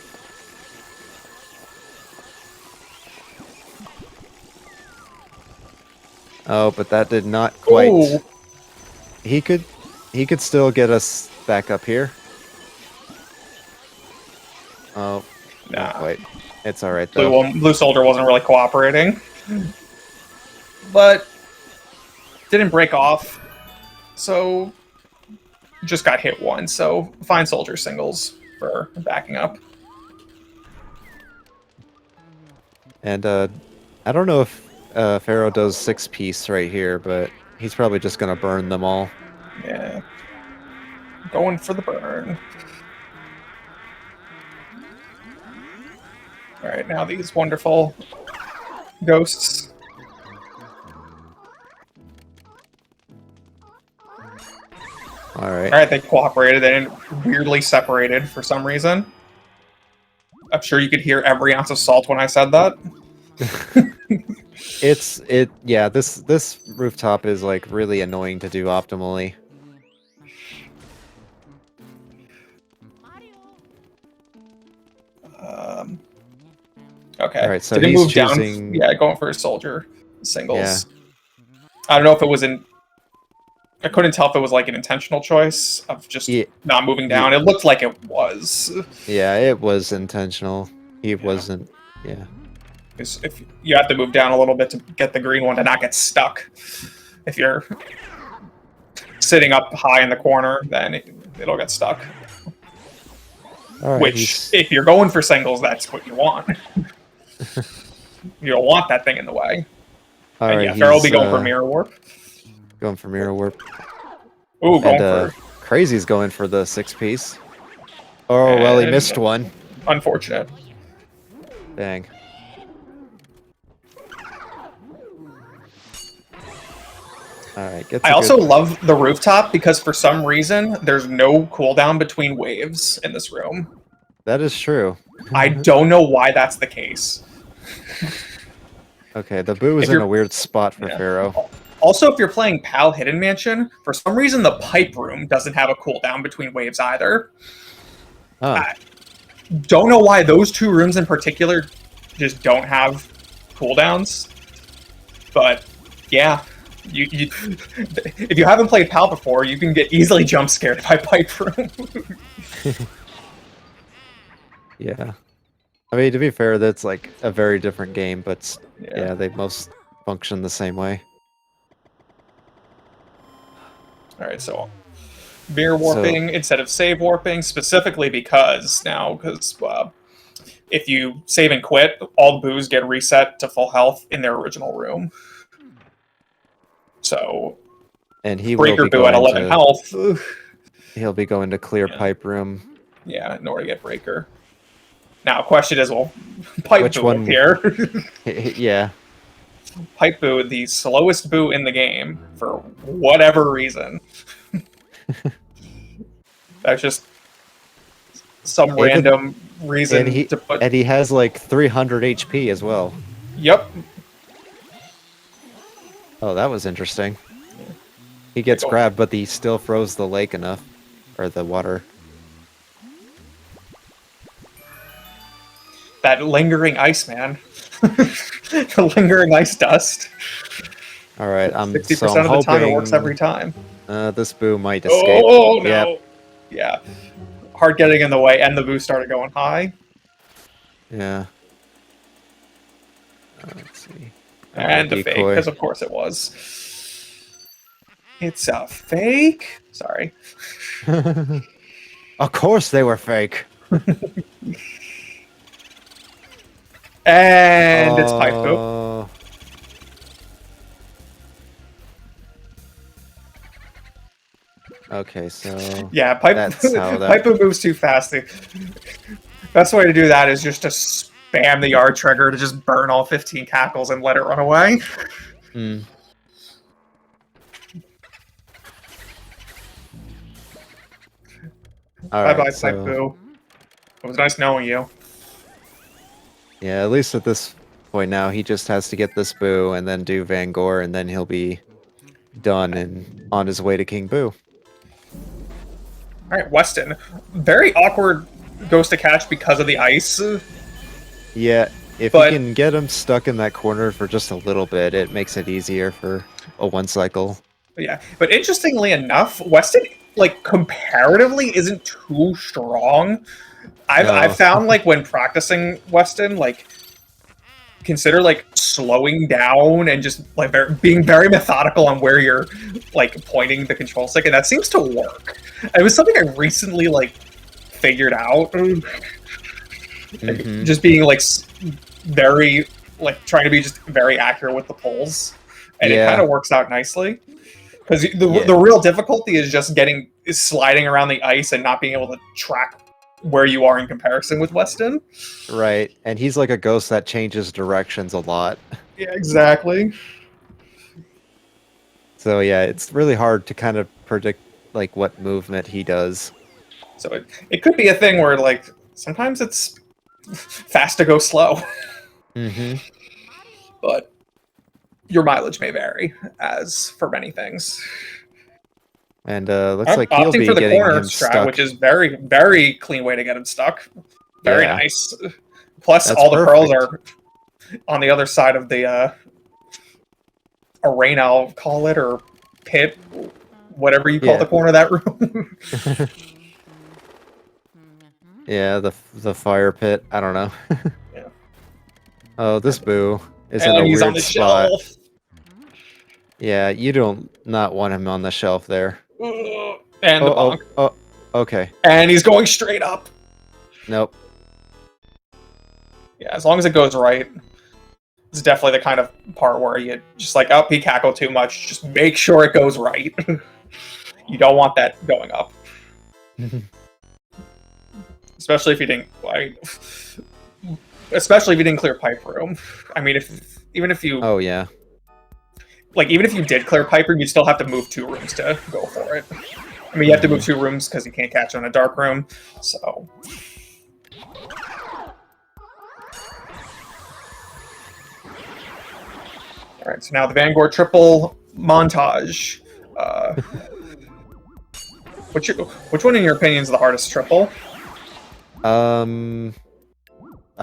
Oh, but that did not quite. Ooh. He could still get us back up here. Oh, not Nah. quite. It's all right though. Blue Soldier wasn't really cooperating, but didn't break off, so just got hit once. So fine Soldier singles for backing up. And I don't know if Ferro does 6-piece right here, but he's probably just gonna burn them all. Yeah, going for the burn. All right, now these wonderful ghosts. All right. All right, they cooperated and weirdly separated for some reason. I'm sure you could hear every ounce of salt when I said that. Yeah, this rooftop is like really annoying to do optimally. Okay. All right, so did he he's move choosing. down? Yeah, going for a soldier singles. Yeah. I don't know if it was I couldn't tell if it was like an intentional choice of just not moving down. It looked like it was. Yeah, it was intentional. He wasn't. Yeah. Because if you have to move down a little bit to get the green one to not get stuck. If you're sitting up high in the corner, then it'll get stuck. All right, Which, if you're going for singles, that's what you want. You don't want that thing in the way. all And right, yeah, Ferro will be he's, going for Mirror Warp. Going for Mirror Warp. Ooh, going And for... Crazy's going for the 6-piece. Oh, well, he missed one. Unfortunate. Dang. Alright, gets I also love the rooftop because for some reason, there's no cooldown between waves in this room. That is true. I don't know why that's the case. Okay, the boo is in a weird spot for Yeah. Ferro. Also, if you're playing PAL Hidden Mansion, for some reason the pipe room doesn't have a cooldown between waves either. Oh. I don't know why those two rooms in particular just don't have cooldowns. But yeah, if you haven't played PAL before, you can get easily jump scared by pipe room. Yeah. I mean, to be fair, that's like a very different game, but yeah, they most function the same way. Alright, so mirror warping instead of save warping, specifically because if you save and quit, all the boos get reset to full health in their original room. So, and he Breaker will be boo at 11 health. He'll be going to clear pipe room. Yeah, in order to get Breaker. Now, question is, will pipe Which boo one? appear? Yeah. Pipe boo, the slowest boo in the game, for whatever reason. That's just some random reason to put... And he has like 300 HP as well. Yep. Oh, that was interesting. He gets grabbed, but he still froze the lake enough. Or the water. That lingering ice, man. The lingering ice dust. Alright, 60% of the time it works every time. This boo might escape. Oh, no! Yep. Yeah. Hard getting in the way, and the boo started going high. Yeah. Let's see. And the fake, because of course it was. It's a fake? Sorry. Of course they were fake. And it's pipe boo. Okay, so yeah, pipe boo moves too fast. The best way to do that is just to spam the yard trigger to just burn all 15 cackles and let it run away. Mm. Bye-bye, pipe boo. It was nice knowing you. Yeah, at least at this point now, he just has to get this boo and then do Van Gore, and then he'll be done and on his way to King Boo. Alright, Weston. Very awkward ghost to catch because of the ice. Yeah, if you can get him stuck in that corner for just a little bit, it makes it easier for a one cycle. Yeah, but interestingly enough, Weston, like, comparatively isn't too strong. I've found, like, when practicing Weston, like, consider, like, slowing down and just, like, being very methodical on where you're, like, pointing the control stick, and that seems to work. It was something I recently, like, figured out. Mm-hmm. Just being, like, very, like, trying to be just very accurate with the pulls. And it kind of works out nicely. Because the real difficulty is just sliding around the ice and not being able to track where you are in comparison with Weston. Right, and he's like a ghost that changes directions a lot. Yeah, exactly. So yeah, it's really hard to kind of predict like what movement he does. So it could be a thing where like sometimes it's fast to go slow. Mm-hmm. But your mileage may vary, as for many things. And looks like he'll opting be for the getting corner him strat, stuck. which is very, very clean way to get him stuck. Very nice. Plus, That's all the pearls perfect. are on the other side of the arena, I'll call it, or pit, whatever you call the corner of that room. Yeah, the fire pit. I don't know. Yeah. Oh, this boo is and in a he's on weird the spot. shelf. Yeah, you don't not want him on the shelf there. And the bonk. Oh, okay. And he's going straight up. Nope. Yeah, as long as it goes right. It's definitely the kind of part where you just like, oh, he cackled too much. Just make sure it goes right. You don't want that going up. Especially if you didn't clear pipe room. I mean, even if you Oh yeah. like, even if you did clear pipe room, you still have to move 2 rooms to go for it. I mean, you have to move 2 rooms because you can't catch on a dark room. So. All right, so now the Vanguard triple montage. Which one, in your opinion, is the hardest triple? I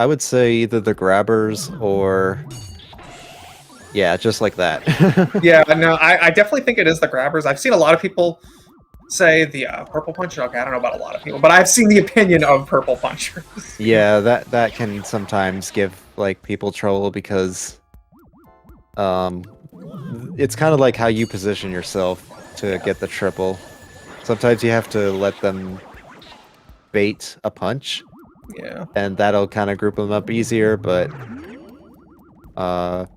would say either the grabbers or... Yeah, just like that. Yeah, no, I definitely think it is the grabbers. I've seen a lot of people say the purple puncher. Okay, I don't know about a lot of people, but I've seen the opinion of purple punchers. Yeah, that can sometimes give like people trouble because it's kind of like how you position yourself to get the triple. Sometimes you have to let them bait a punch. Yeah. And that'll kind of group them up easier, but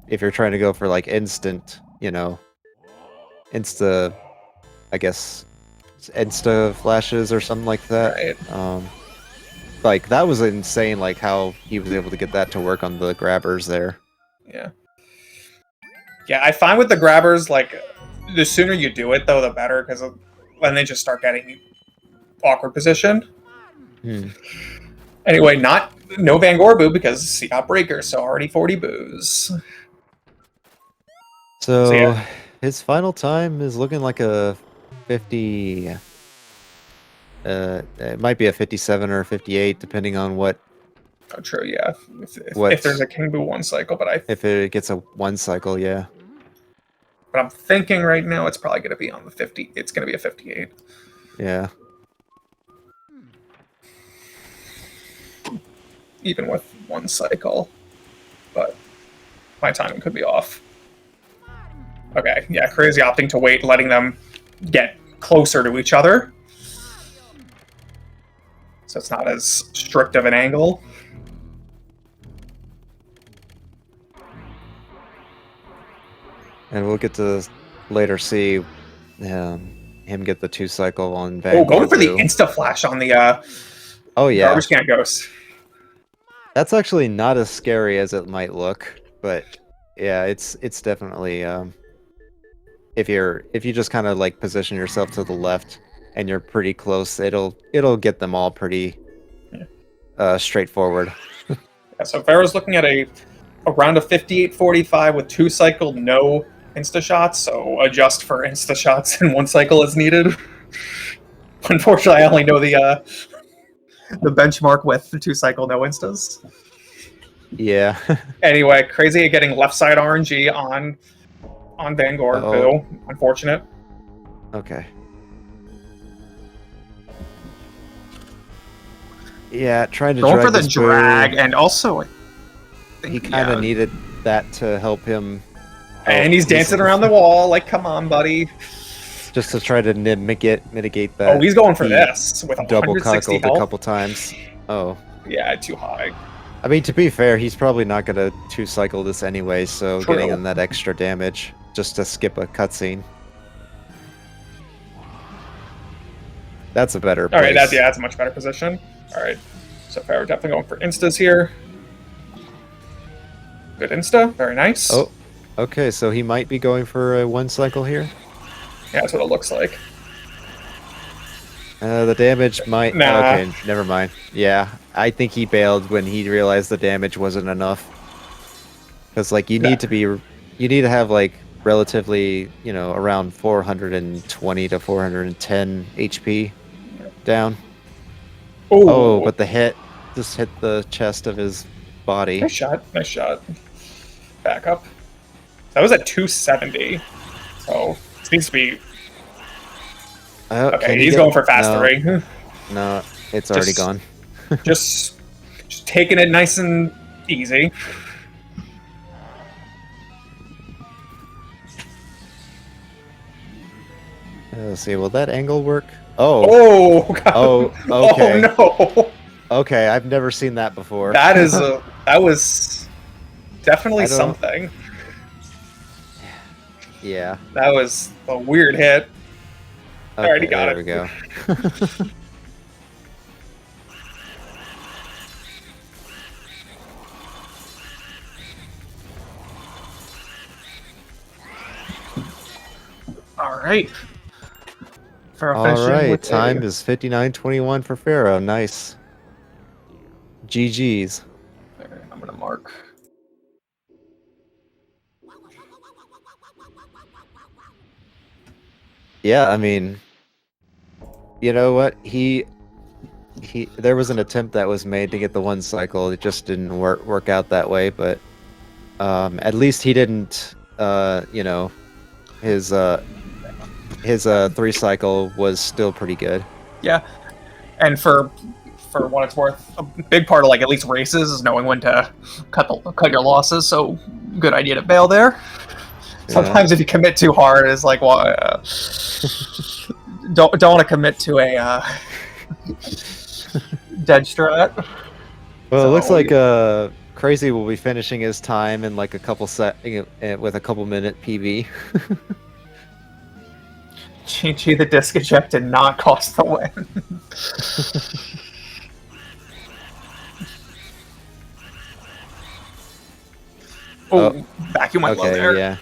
if you're trying to go for like instant, insta flashes or something like that. Right. Like that was insane, like how he was able to get that to work on the grabbers there. Yeah. Yeah, I find with the grabbers, like, the sooner you do it, though, the better, because then they just start getting awkward position. Anyway, no Vanguard boo because he got breakers, so already 40 boos. So yeah. His final time is looking like a 50. It might be a 57 or a 58, depending on what. Oh, true. Yeah. If there's a King Boo 1 cycle, but if it gets a 1 cycle, yeah. But I'm thinking right now it's probably going to be on the 50. It's going to be a 58. Yeah. Even with 1 cycle, but my timing could be off. Okay, yeah, crazy opting to wait, letting them get closer to each other. So it's not as strict of an angle. And we'll get to later see him get the 2 cycle on Vanguard. Oh, going for the insta flash on the garbage can ghost. That's actually not as scary as it might look, but yeah, it's definitely if you just kind of like position yourself to the left and you're pretty close, it'll get them all pretty straightforward. Yeah, so Ferro's looking at a round of 58-45 with 2 cycle, no insta shots, so adjust for insta shots and 1 cycle is needed. Unfortunately, I only know the benchmark with the 2 cycle, no instas. Yeah. Anyway, crazy getting left side RNG on Vanguard. Boo. Unfortunate. Okay. Yeah, trying to going drag for the this drag, boo. and also He kind of needed that to help him. And he's dancing around the wall, like, come on, buddy. Just to try to mitigate that. Oh, he's going for this with double 160 cockled health. a couple times. Oh. Yeah, too high. I mean, to be fair, he's probably not going to 2 cycle this anyway, so True. getting him that extra damage just to skip a cutscene. That's a better place. Alright, that's a much better position. Alright, so Ferro definitely going for instas here. Good insta, very nice. Oh, okay, so he might be going for a 1 cycle here? Yeah, that's what it looks like. The damage might... Nah. Okay, never mind. Yeah, I think he bailed when he realized the damage wasn't enough. Because, like, you need to have, like, relatively, around 420 to 410 HP down. Ooh. Oh, but the hit just hit the chest of his body. Nice shot. Back up. That was at 270. So, this needs to be... Okay, he's going for fast 3. No, it's already gone. just taking it nice and easy. Let's see, will that angle work? Oh, Oh, God. oh, okay. Oh, no. Okay, I've never seen that before. That was definitely I don't- something. Yeah. That was a weird hit. Okay, Alright, he got there it. we go. Alright. All right, time is 59:21 for Ferro. Nice. GG's. I'm gonna mark. Yeah, I mean, you know what? There was an attempt that was made to get the one cycle. It just didn't work out that way, but at least he didn't you know, his 3 cycle was still pretty good. Yeah, and for what it's worth, a big part of like at least races is knowing when to cut your losses. So good idea to bail there. Yeah. Sometimes if you commit too hard, it's like, well, don't want to commit to a dead strat. Well, So, it looks like Crazy will be finishing his time in like a couple with a couple minute PB. GG, the disc eject did not cost the win. Oh, vacuum went low Okay, there. yeah.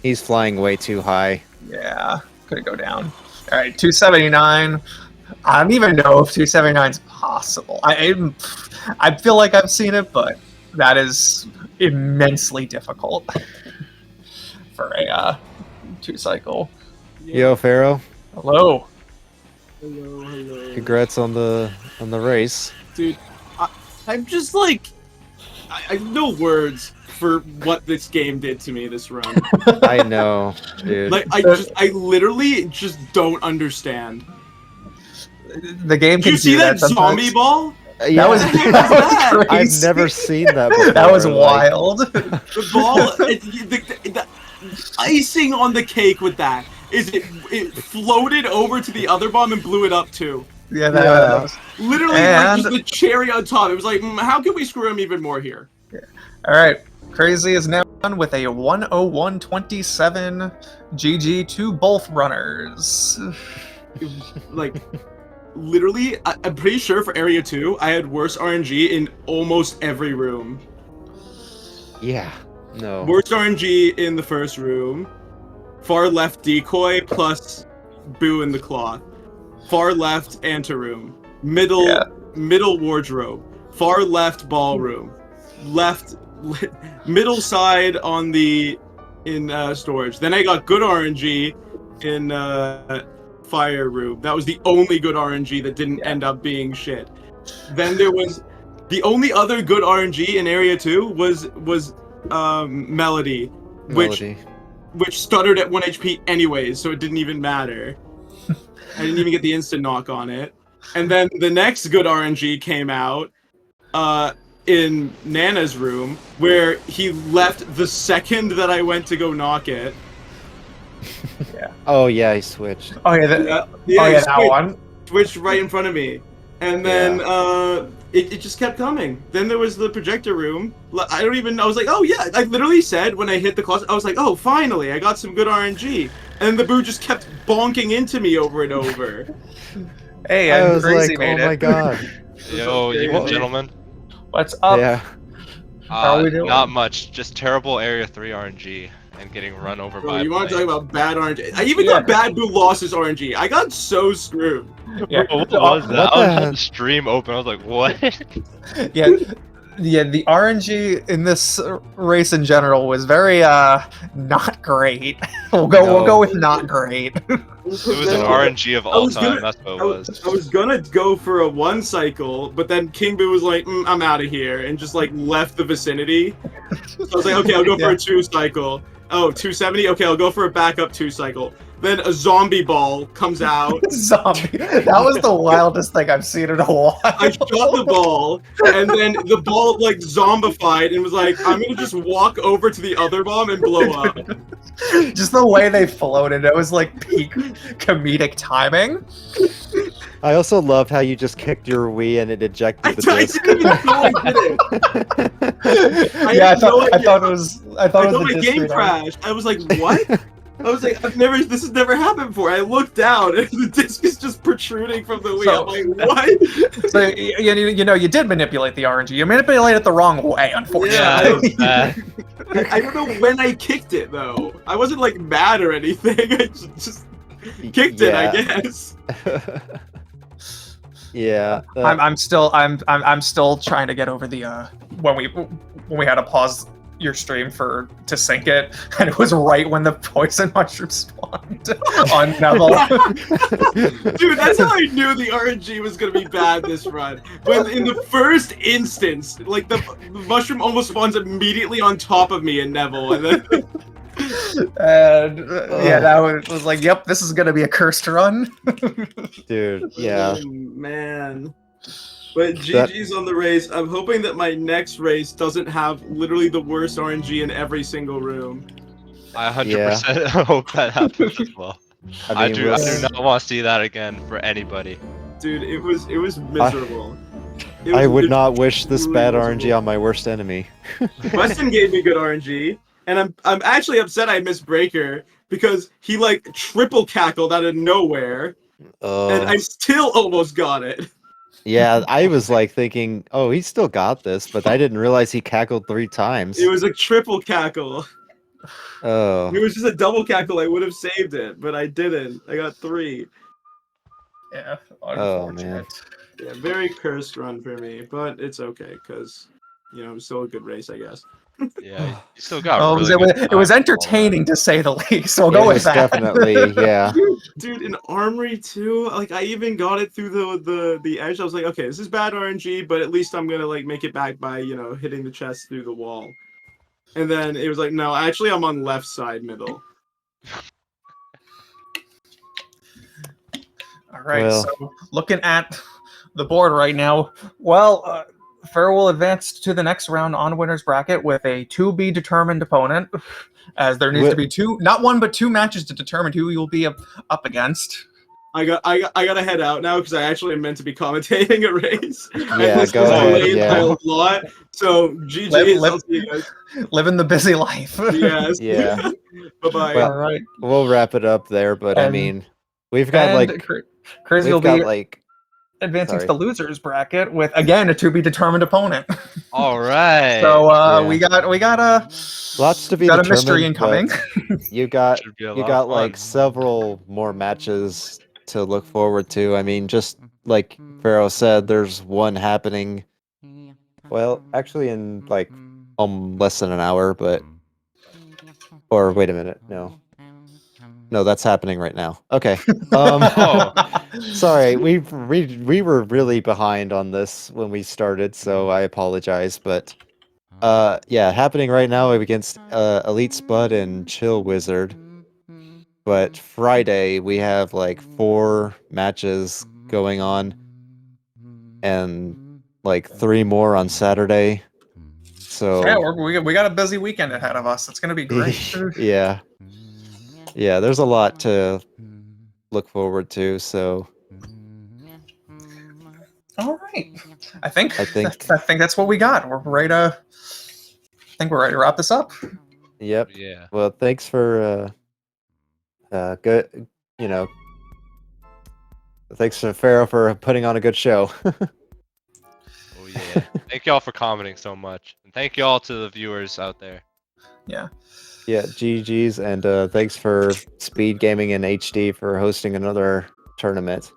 He's flying way too high. Yeah, could go down. All right, 279. I don't even know if 279 is possible. I feel like I've seen it, but that is immensely difficult for a 2 cycle. Yo, Ferro. Hello. Hello. Congrats on the race. Dude, I'm just like, I have no words for what this game did to me this run. I know, dude. Like, I literally just don't understand. The game Did can you see do that sometimes. zombie ball? Yeah, was that? I've crazy. never seen that before. That was like- wild. The ball, the icing on the cake with that is it floated over to the other bomb and blew it up too. Yeah, Yeah. that was. Literally, And- like, just the cherry on top. It was like, how can we screw him even more here? All right, Crazy is now on with a 101.27 GG to both runners. Like, literally, I'm pretty sure for Area 2, I had worse RNG in almost every room. Yeah. No. Worst RNG in the first room. Far left decoy plus Boo in the cloth. Far left anteroom. Middle wardrobe. Far left ballroom. Middle side on the storage. Then I got good RNG in fire room. That was the only good RNG that didn't end up being shit. Then there was the only other good RNG in area 2 was Melody, which stuttered at 1 HP anyways, so it didn't even matter. I didn't even get the instant knock on it. And then the next good RNG came out in Nana's room, where he left the second that I went to go knock it. Yeah. Oh yeah, he switched. Oh yeah, He that one. switched right in front of me. And then it just kept coming. Then there was the projector room. I was like, oh yeah, I literally said when I hit the closet, I was like, oh, finally, I got some good RNG. And the boo just kept bonking into me over and over. Hey, I and was Crazy like, made oh my it. god. Yo, you good gentlemen. What's up? Yeah. How are we doing? Not much, just terrible Area 3 RNG and getting run over Bro, by you want to plane. talk about bad RNG? I even got bad boo losses RNG. I got so screwed. Yeah. Bro, what was that? What I the- had the stream open, I was like, what? Yeah, the RNG in this race in general was very not great. We'll go with not great. It was an RNG of all time, that's what it was. I was gonna go for a 1 cycle, but then King Boo was like, I'm out of here, and just like left the vicinity. So I was like, okay, I'll go for a 2 cycle. Oh, 270? Okay, I'll go for a backup 2 cycle. Then a zombie ball comes out. Zombie. That was the wildest thing I've seen in a while. I shot the ball, and then the ball like zombified and was like, I'm gonna just walk over to the other bomb and blow up. Just the way they floated, it was like peak comedic timing. I also loved how you just kicked your Wii and it ejected the I disc. didn't even know I did it. Yeah, had no I idea. thought it was. I thought it was my the game disc crashed. I was like, what? I was like, this has never happened before. I looked down and the disc is just protruding from the Wii. So- I'm like, what? So you know you did manipulate the RNG. You manipulated it the wrong way, unfortunately. Yeah, I don't know when I kicked it though. I wasn't like mad or anything. I just kicked it, I guess. Yeah. I'm still trying to get over the when we had to pause your stream to sync it, and it was right when the poison mushroom spawned on Neville. Dude, that's how I knew the RNG was gonna be bad this run. When in the first instance, like the mushroom almost spawns immediately on top of me and Neville, and then And yeah, that was like, yep, this is gonna be a cursed run. Dude, yeah. Oh, man. But GG's on the race. I'm hoping that my next race doesn't have literally the worst RNG in every single room. I 100% hope that happens as well. I mean, do not want to see that again for anybody. Dude, it was miserable. I would not wish this bad RNG on my worst enemy. Weston gave me good RNG, and I'm actually upset I missed Breaker because he like triple cackled out of nowhere, and I still almost got it. Yeah, I was like thinking, oh, he still got this, but I didn't realize he cackled 3 times. It was a triple cackle. Oh. If it was just a double cackle, I would have saved it, but I didn't. I got 3. Yeah, Oh, man. Yeah, very cursed run for me, but it's okay because you know, it was still a good race, I guess. Yeah, you still got. Oh, really it was entertaining to say the least. So we'll go It with was that. definitely, yeah. Dude, in Armory too, like I even got it through the edge. I was like, okay, this is bad RNG, but at least I'm gonna like make it back by, you know, hitting the chest through the wall. And then it was like, no, actually I'm on left side middle. All right, Well. so looking at the board right now, well, Ferro will advance to the next round on winner's bracket with a to-be determined opponent, as there needs to be not one but 2 matches to determine who you'll be up against. I gotta head out now because I actually am meant to be commentating a race. Yeah, go ahead. Yeah. A lot. So GG. I'll see you guys. Living the busy life. Yes. Yeah. Bye-bye. Well, All right. We'll wrap it up there, but I And- mean, we've got like Crazy will we've got be like advancing to sorry. the losers bracket with again a to-be determined opponent. All right. So Yeah. we got a lots to be got a determined, mystery incoming. but you got Should be a you lot got of like fun. several more matches to look forward to. I mean, just like Ferro said, there's one happening. Well, actually, in like less than an hour, but or wait a minute, no, that's happening right now. Okay. Oh. Sorry, we were really behind on this when we started, so I apologize. But yeah, happening right now against Elite Spud and Chill Wizard. But Friday we have like 4 matches going on, and like 3 more on Saturday. So Yeah, we got a busy weekend ahead of us. It's gonna be great. yeah, there's a lot to look forward to. So All right. I think I think- that's what we got. We're ready to. I think we're ready to wrap this up. yep. Yeah. Well, thanks for good. You know, thanks to Ferro for putting on a good show. Oh yeah. Thank y'all for commenting so much, and thank y'all to the viewers out there. Yeah. Yeah, GG's, and thanks for Speed Gaming and HD for hosting another tournament.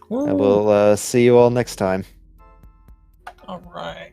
And Woo. we'll see you all next time. All right.